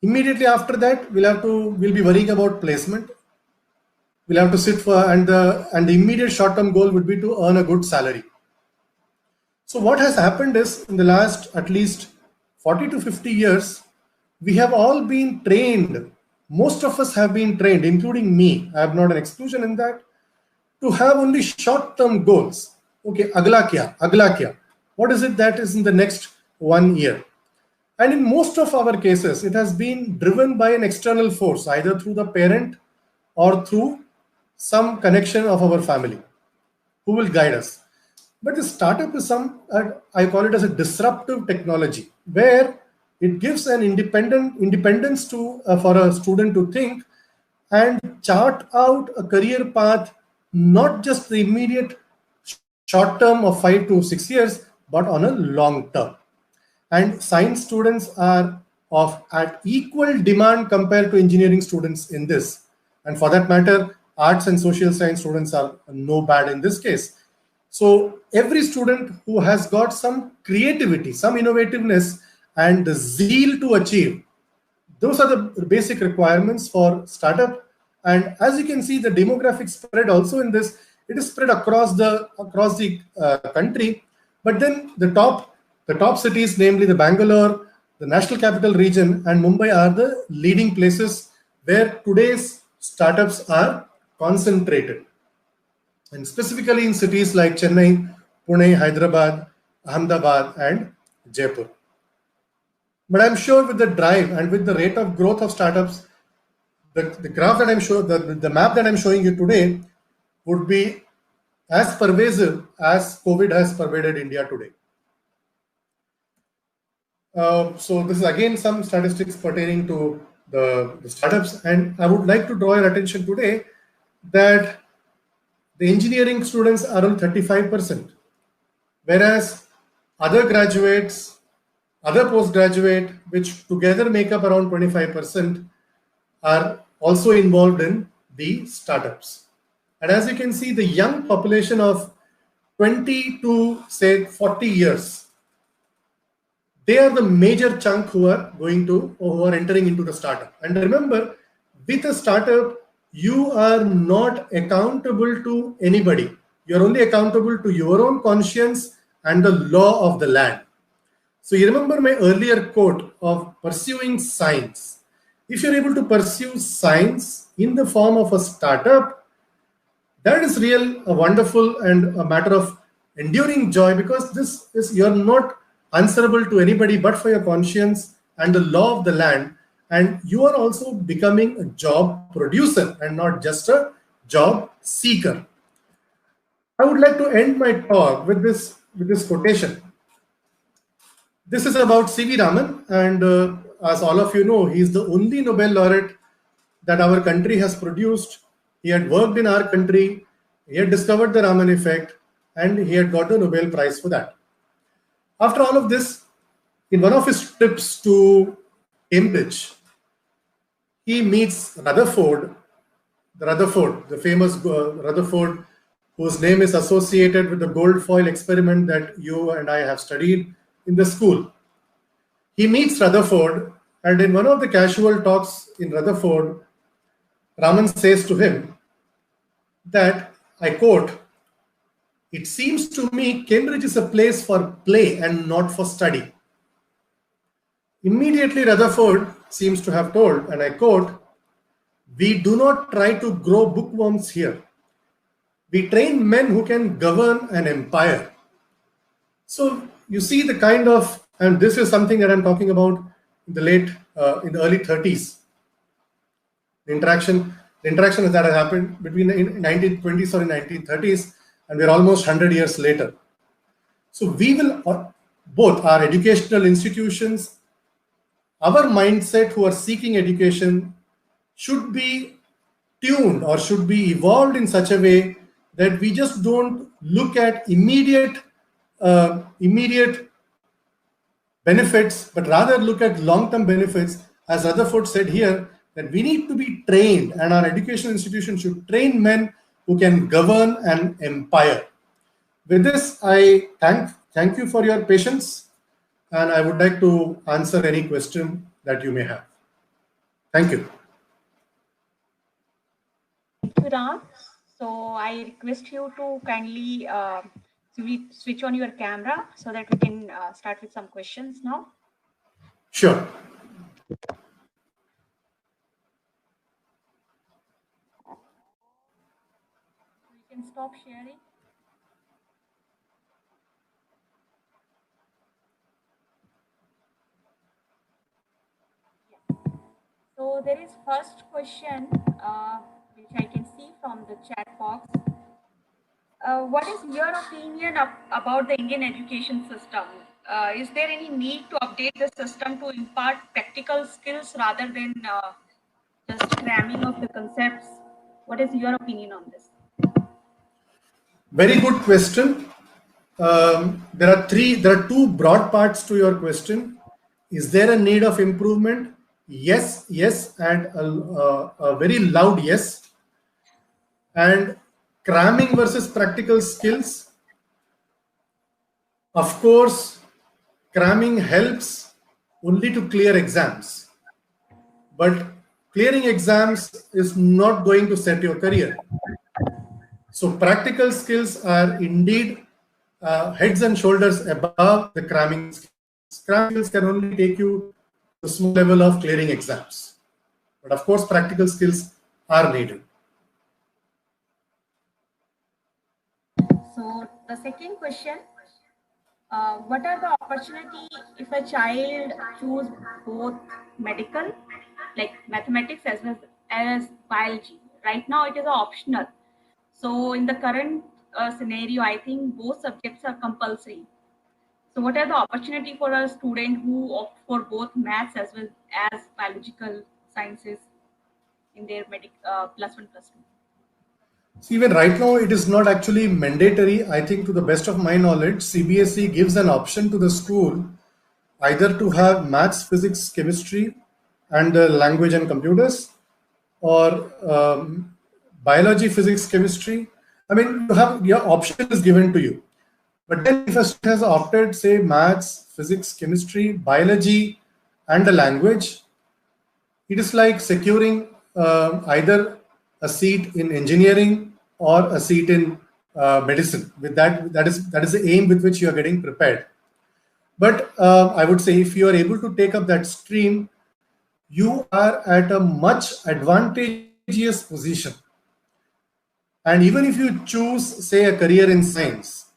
Immediately after that, we'll be worrying about placement. will have to sit for, and the immediate short-term goal would be to earn a good salary. So what has happened is, in the last at least 40 to 50 years, we have all been trained. Most of us have been trained, including me. I am not an exclusion in that, to have only short-term goals. Okay, agla kya, agla kya. What is it that is in the next 1 year? And in most of our cases, it has been driven by an external force, either through the parent or through some connection of our family who will guide us. But the startup is I call it as a disruptive technology, where it gives an independence to for a student to think and chart out a career path, not just the immediate short term of 5 to 6 years, but on a long term. And science students are at equal demand compared to engineering students in this. And for that matter, arts and social science students are no bad in this case. So every student who has got some creativity, some innovativeness, and the zeal to achieve, those are the basic requirements for startup. And as you can see, the demographic spread also in this, it is spread across the country. But then the top cities, namely the Bangalore, the National Capital Region, and Mumbai are the leading places where today's startups are concentrated. And specifically in cities like Chennai, Pune, Hyderabad, Ahmedabad, and Jaipur. But I'm sure with the drive and with the rate of growth of startups, the graph that I'm showing, the map that I'm showing you today would be as pervasive as COVID has pervaded India today. So this is again some statistics pertaining to the startups, and I would like to draw your attention today that the engineering students are on 35%, whereas other graduates, other postgraduate, which together make up around 25%, are also involved in the startups. And as you can see, the young population of 20 to say 40 years, they are the major chunk who are entering into the startup. And remember, with a startup, you are not accountable to anybody. You're only accountable to your own conscience and the law of the land. So you remember my earlier quote of pursuing science. If you're able to pursue science in the form of a startup, that is a wonderful and a matter of enduring joy, because you're not answerable to anybody but for your conscience and the law of the land. And you are also becoming a job producer and not just a job seeker. I would like to end my talk with this quotation. This is about C.V. Raman, and as all of you know, he is the only Nobel laureate that our country has produced. He had worked in our country, he had discovered the Raman effect, and he had got the Nobel Prize for that. After all of this, in one of his trips to Cambridge, he meets Rutherford, the famous Rutherford, whose name is associated with the gold foil experiment that you and I have studied in the school. He meets Rutherford, and in one of the casual talks in Rutherford, Raman says to him that, I quote, "It seems to me Cambridge is a place for play and not for study." Immediately Rutherford seems to have told, and I quote, "We do not try to grow bookworms here. We train men who can govern an empire." So you see the kind of, and this is something that I'm talking about in the early 30s. The interaction that has happened between the 1920s or in 1930s, and we're almost 100 years later. So we will, both our educational institutions, our mindset who are seeking education should be tuned or should be evolved in such a way that we just don't look at immediate benefits, but rather look at long-term benefits. As Rutherford said here, that we need to be trained, and our educational institution should train men who can govern an empire. With this, I thank you for your patience, and I would like to answer any question that you may have. Thank you. Thank you, Ram. So I request you to kindly switch on your camera so that we can start with some questions now. Sure. You can stop sharing. So there is first question which I can see from the chat box. What is your opinion about the Indian education system? Is there any need to update the system to impart practical skills rather than just cramming of the concepts? What is your opinion on this? Very good question. There are two broad parts to your question. Is there a need of improvement? Yes, and a very loud yes. And cramming versus practical skills. Of course, cramming helps only to clear exams. But clearing exams is not going to set your career. So practical skills are indeed heads and shoulders above the cramming skills. Cramming skills can only take you to a small level of clearing exams. But of course, practical skills are needed. So the second question, what are the opportunity if a child choose both medical, like mathematics as well as biology? Right now it is optional. So in the current scenario, I think both subjects are compulsory. So what are the opportunity for a student who opt for both maths as well as biological sciences in their plus one, plus two? So even right now, it is not actually mandatory. I think to the best of my knowledge, CBSE gives an option to the school either to have maths, physics, chemistry, and language and computers, or biology, physics, chemistry. I mean, your option is given to you. But then if a student has opted, say, maths, physics, chemistry, biology, and the language, it is like securing either a seat in engineering or a seat in medicine. With that is the aim with which you are getting prepared. But I would say if you are able to take up that stream, you are at a much advantageous position. And even if you choose, say, a career in science,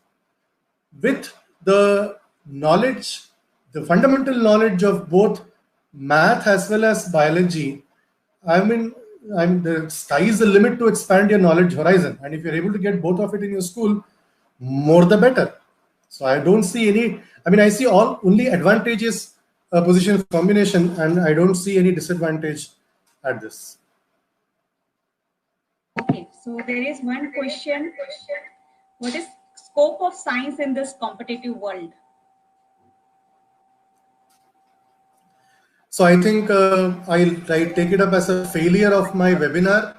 with the knowledge, the fundamental knowledge of both math as well as biology, the sky is the limit to expand your knowledge horizon. And if you're able to get both of it in your school, more the better. So I don't see any, I see only advantageous position combination, and I don't see any disadvantage at this. Okay, so there is one question. What is scope of science in this competitive world? So I think I'll take it up as a failure of my webinar,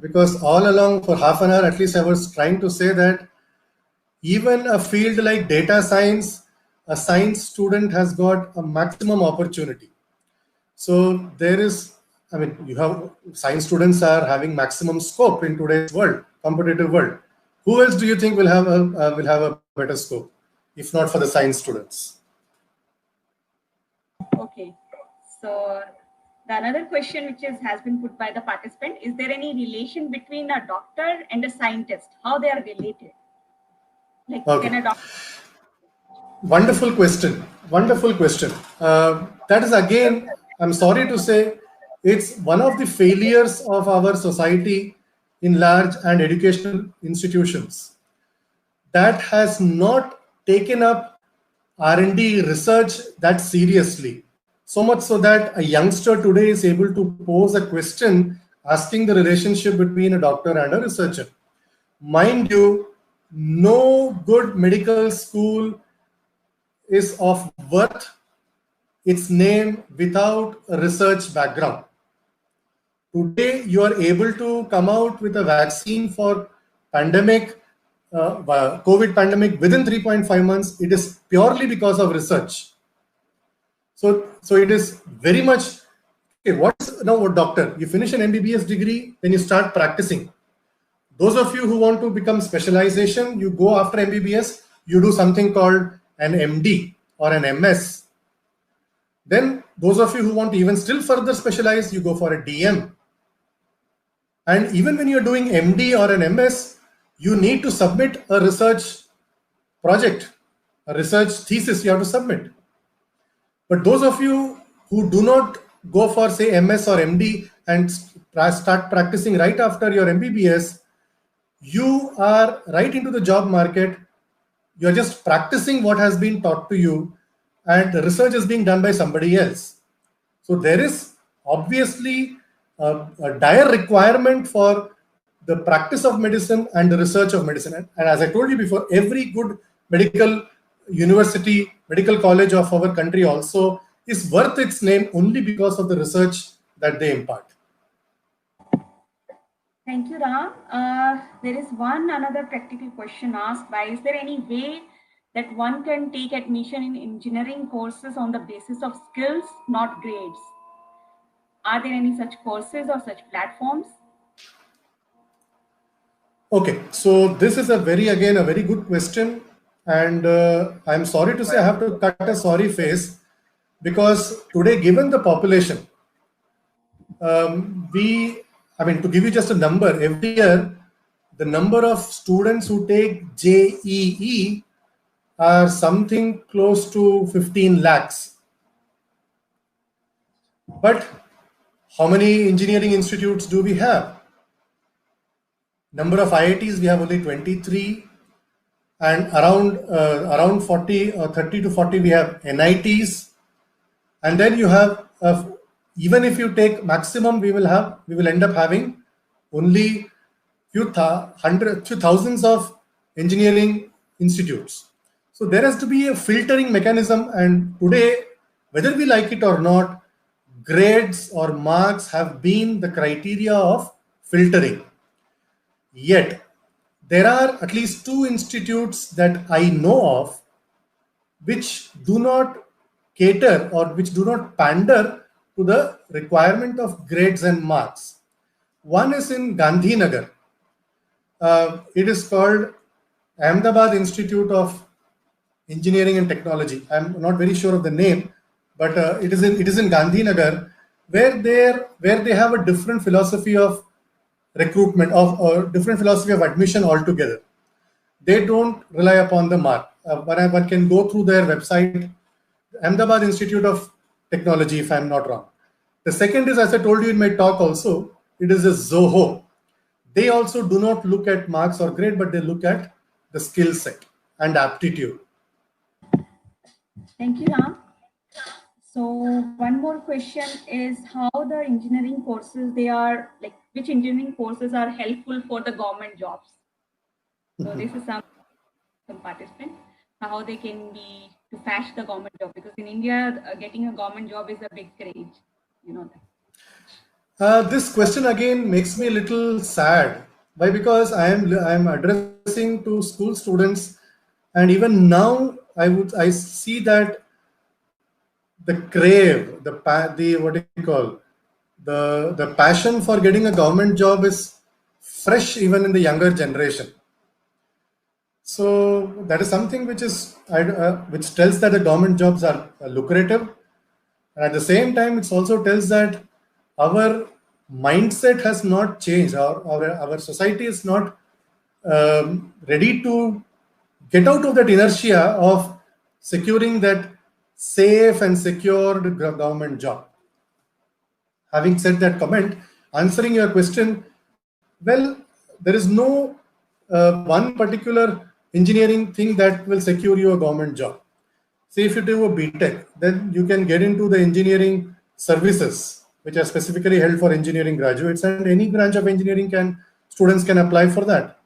because all along for half an hour at least I was trying to say that even a field like data science, a science student has got a maximum opportunity. So there is, you have science students are having maximum scope in today's world, competitive world. Who else do you think will have a better scope, if not for the science students? Okay. So the another question which has been put by the participant, is there any relation between a doctor and a scientist? How they are related? Like, okay. Can a doctor... Wonderful question. That is, again, I'm sorry to say, it's one of the failures of our society in large and educational institutions that has not taken up R&D research that seriously. So much so that a youngster today is able to pose a question asking the relationship between a doctor and a researcher. Mind you, no good medical school is of worth its name without a research background. Today, you are able to come out with a vaccine for pandemic, COVID pandemic within 3.5 months. It is purely because of research. So it is very much, okay, what is now a doctor. You finish an MBBS degree, then you start practicing. Those of you who want to become specialization, you go after MBBS, you do something called an MD or an MS. Then those of you who want to even still further specialize, you go for a DM. And even when you're doing MD or an MS, you need to submit a research project, a research thesis you have to submit. But those of you who do not go for, say, MS or MD and start practicing right after your MBBS, you are right into the job market. You're just practicing what has been taught to you, and the research is being done by somebody else. So there is obviously a dire requirement for the practice of medicine and the research of medicine. And as I told you before, every good medical university, medical college of our country also is worth its name only because of the research that they impart. Thank you, Ram. There is another practical question asked by, is there any way that one can take admission in engineering courses on the basis of skills, not grades? Are there any such courses or such platforms? Okay, so this is again a very good question, and I'm sorry to say I have to cut a sorry face, because today, given the population, to give you just a number, every year the number of students who take JEE are something close to 15 lakhs. But how many engineering institutes do we have? Number of IITs, we have only 23, and around 40 or 30 to 40 we have NITs, and then you have even if you take maximum, we will end up having only few thousands of engineering institutes. So there has to be a filtering mechanism, and today, whether we like it or not, grades or marks have been the criteria of filtering. Yet, there are at least 2 institutes that I know of which do not cater or which do not pander to the requirement of grades and marks. One is in Gandhinagar. It is called Ahmedabad Institute of Engineering and Technology. I'm not very sure of the name, but it is in Gandhinagar, where they have a different philosophy of recruitment, or different philosophy of admission altogether. They don't rely upon the mark. One can go through their website, Ahmedabad Institute of Technology, if I'm not wrong. The second is, as I told you in my talk also, it is a Zoho. They also do not look at marks or grade, but they look at the skill set and aptitude. Thank you, Ram. So one more question is how the engineering courses, which engineering courses are helpful for the government jobs? So this is some participant, how they can be to fetch the government job, because in India, getting a government job is a big craze, you know that. This question again makes me a little sad. Why? Because I am addressing to school students, and even now I see that the crave, the passion for getting a government job is fresh even in the younger generation. So that is something which tells that the government jobs are lucrative, and at the same time it also tells that our mindset has not changed. Our society is not ready to get out of that inertia of securing that safe and secured government job. Having said that comment, answering your question, well, there is no one particular engineering thing that will secure you a government job. Say if you do a BTech, then you can get into the engineering services, which are specifically held for engineering graduates, and any branch of engineering students can apply for that.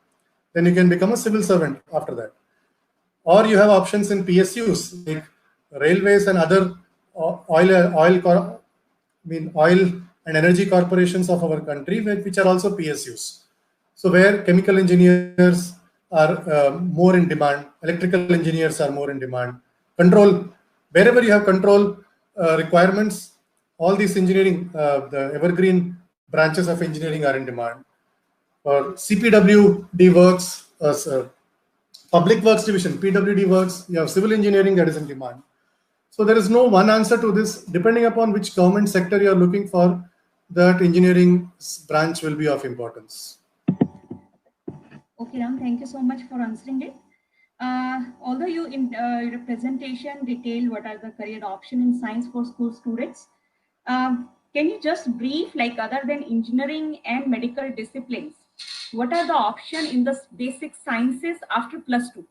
Then you can become a civil servant after that. Or you have options in PSUs, like railways and other oil and energy corporations of our country, which are also PSUs. So where chemical engineers are more in demand, electrical engineers are more in demand. Control, wherever you have control requirements, all these engineering, the evergreen branches of engineering are in demand. For CPWD works, Public Works Division, PWD works, you have civil engineering that is in demand. So there is no one answer to this. Depending upon which government sector you are looking for, that engineering branch will be of importance. Okay, Ram, thank you so much for answering it. Although you in your presentation detail what are the career option in science for school students, can you just brief, like other than engineering and medical disciplines, what are the option in the basic sciences after +2?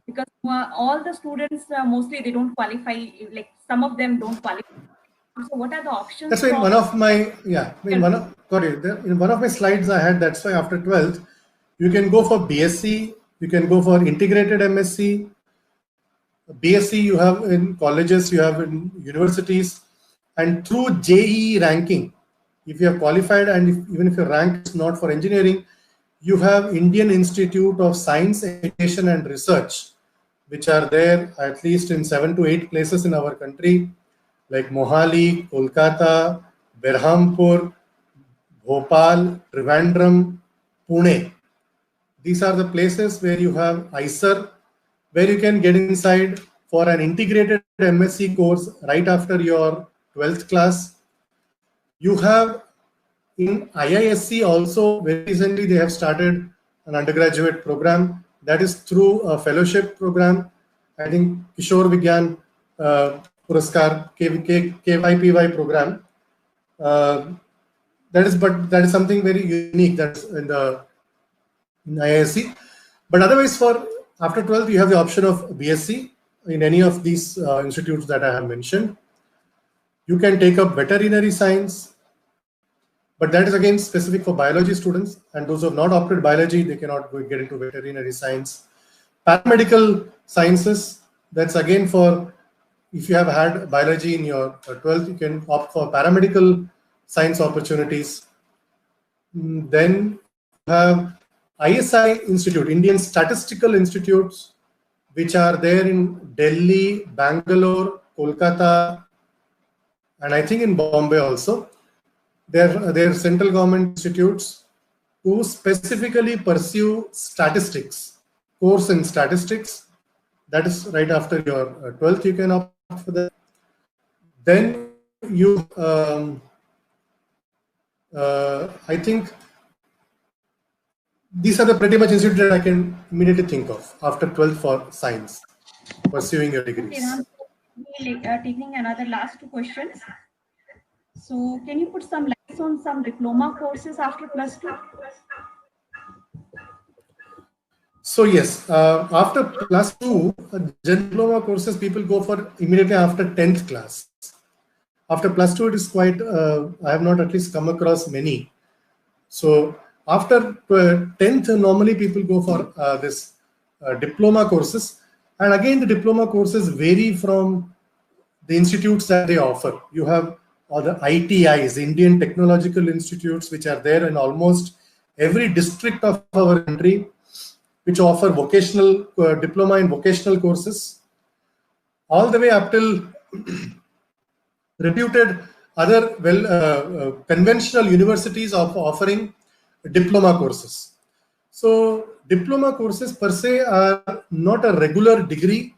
Because all the students mostly they don't qualify, like some of them don't qualify. So what are the options? That's why in one of my in one of my slides I had, that's why after 12th you can go for BSc, you can go for integrated MSc. BSc you have in colleges, you have in universities, and through JEE ranking, if you have qualified and even if your rank is not for engineering, you have Indian Institute of Science, Education and Research, which are there at least in 7 to 8 places in our country, like Mohali, Kolkata, Berhampur, Bhopal, Trivandrum, Pune. These are the places where you have ISER, where you can get inside for an integrated MSc course right after your 12th class. You have in IISc also, very recently they have started an undergraduate program that is through a fellowship program. I think Kishore Vigyan Puraskar, KYPY program. That is something very unique that's in IISc. But otherwise, for after 12th, you have the option of BSc in any of these institutes that I have mentioned. You can take up veterinary science, but that is again specific for biology students, and those who have not opted biology, they cannot get into veterinary science. Paramedical sciences, that's again for, if you have had biology in your 12th, you can opt for paramedical science opportunities. Then you have ISI Institute, Indian Statistical Institutes, which are there in Delhi, Bangalore, Kolkata, and I think in Bombay also. They're central government institutes who specifically pursue statistics, course in statistics. That is right after your 12th, you can opt for that. Then you, I think these are the pretty much institutes that I can immediately think of after 12th for science, pursuing your degrees. Okay, taking another last 2 questions. So can you put some lights on some diploma courses after +2? So yes, after +2, diploma courses people go for immediately after 10th class. After +2, it is quite, I have not at least come across many. So after 10th, normally people go for this diploma courses. And again, the diploma courses vary from the institutes that they offer. You have all the ITIs, Indian Technological Institutes, which are there in almost every district of our country, which offer vocational diploma in vocational courses, all the way up till reputed other conventional universities of offering diploma courses. So diploma courses per se are not a regular degree.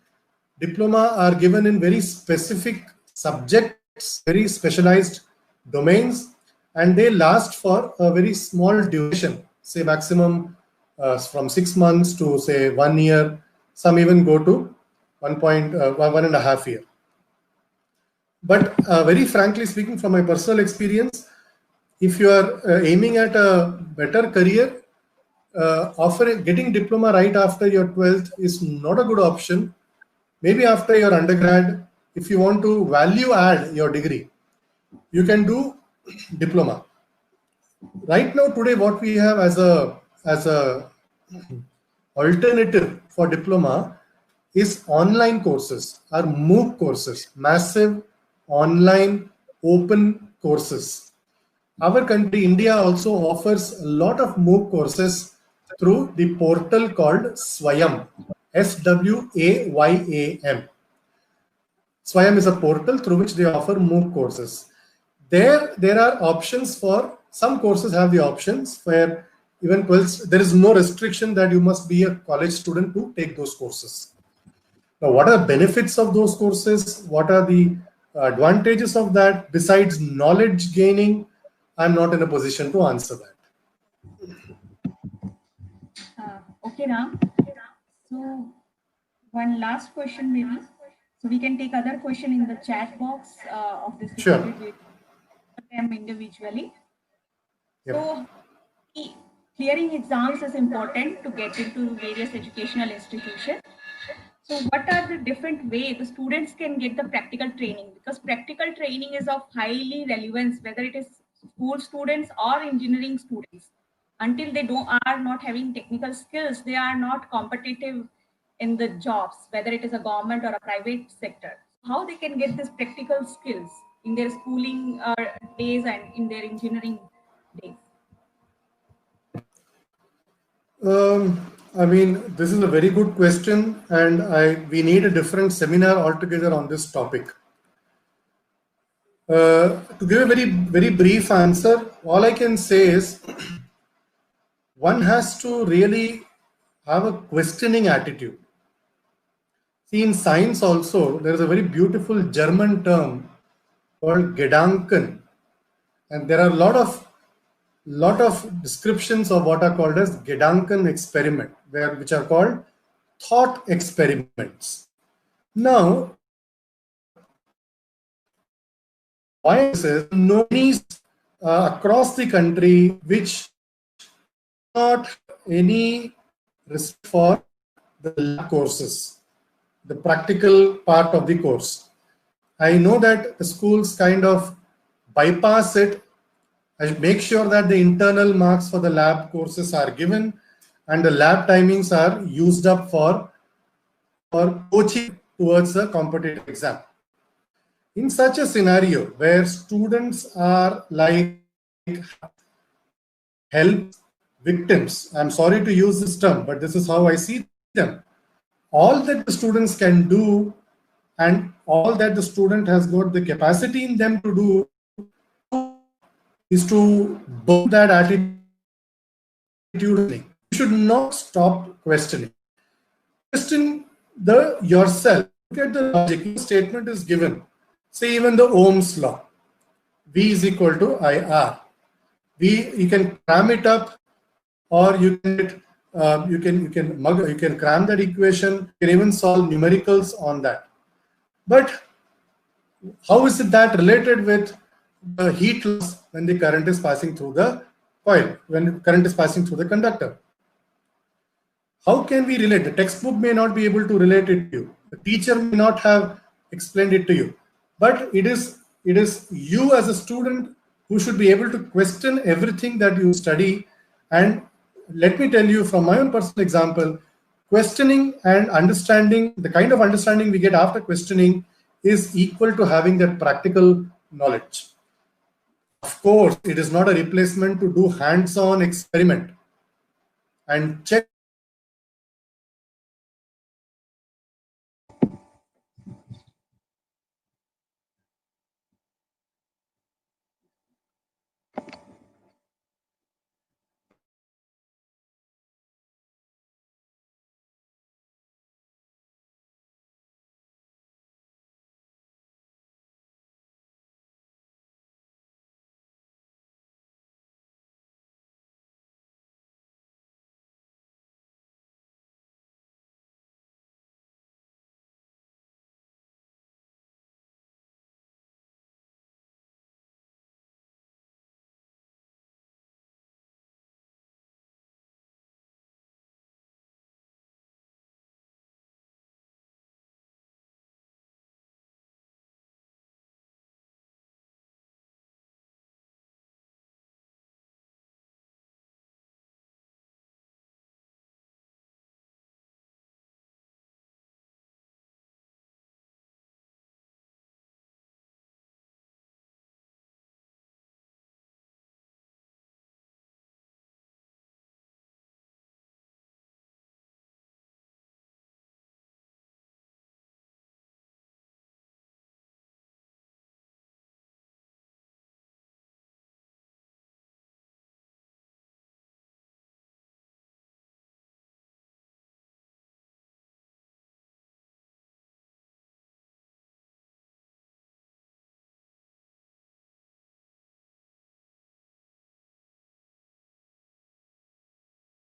Diploma are given in very specific subjects, very specialized domains, and they last for a very small duration, say maximum from 6 months to say 1 year. Some even go to 1.5 year. But very frankly speaking, from my personal experience, if you are aiming at a better career, getting diploma right after your 12th is not a good option. Maybe after your undergrad, if you want to value add your degree, you can do diploma. Right now, today, what we have as a alternative for diploma is online courses or MOOC courses, massive online open courses. Our country, India, also offers a lot of MOOC courses through the portal called Swayam, SWAYAM. Swayam is a portal through which they offer MOOC courses. there are options for some courses. Have the options where even there is no restriction that you must be a college student to take those courses. Now, what are the benefits of those courses? What are the advantages of that besides knowledge gaining? I'm not in a position to answer that. Okay, Ram. So one last question maybe. So we can take other question in the chat box of this. Sure. Them individually. Yep. So clearing exams is important to get into various educational institutions. So what are the different ways the students can get the practical training? Because practical training is of highly relevance, whether it is school students or engineering students. Until they are not having technical skills, they are not competitive in the jobs, whether it is a government or a private sector. How they can get these practical skills in their schooling days and in their engineering days? I mean, this is a very good question, and we need a different seminar altogether on this topic. To give a very brief answer, all I can say is one has to really have a questioning attitude. See, in science also, there is a very beautiful German term called Gedanken, and there are a lot of descriptions of what are called as Gedanken experiment, which are called thought experiments. Now, why is it many across the country which not any respect for the lab courses, the practical part of the course? I know that the schools kind of bypass it. I make sure that the internal marks for the lab courses are given and the lab timings are used up for coaching towards a competitive exam. In such a scenario where students are like help victims, I'm sorry to use this term, but this is how I see them. All that the students can do and all that the student has got the capacity in them to do is to build that attitude. You should not stop questioning. Question yourself. Look at the logic. Statement is given. Say even the Ohm's law. V is equal to IR. You can cram it up, or you can cram that equation. You can even solve numericals on that. But how is it that related with the heat loss when the current is passing through the coil, when the current is passing through the conductor? How can we relate? The textbook may not be able to relate it to you. The teacher may not have explained it to you. But it is you as a student who should be able to question everything that you study. And let me tell you from my own personal example, questioning and understanding, the kind of understanding we get after questioning is equal to having that practical knowledge. Of course, it is not a replacement to do hands-on experiment and check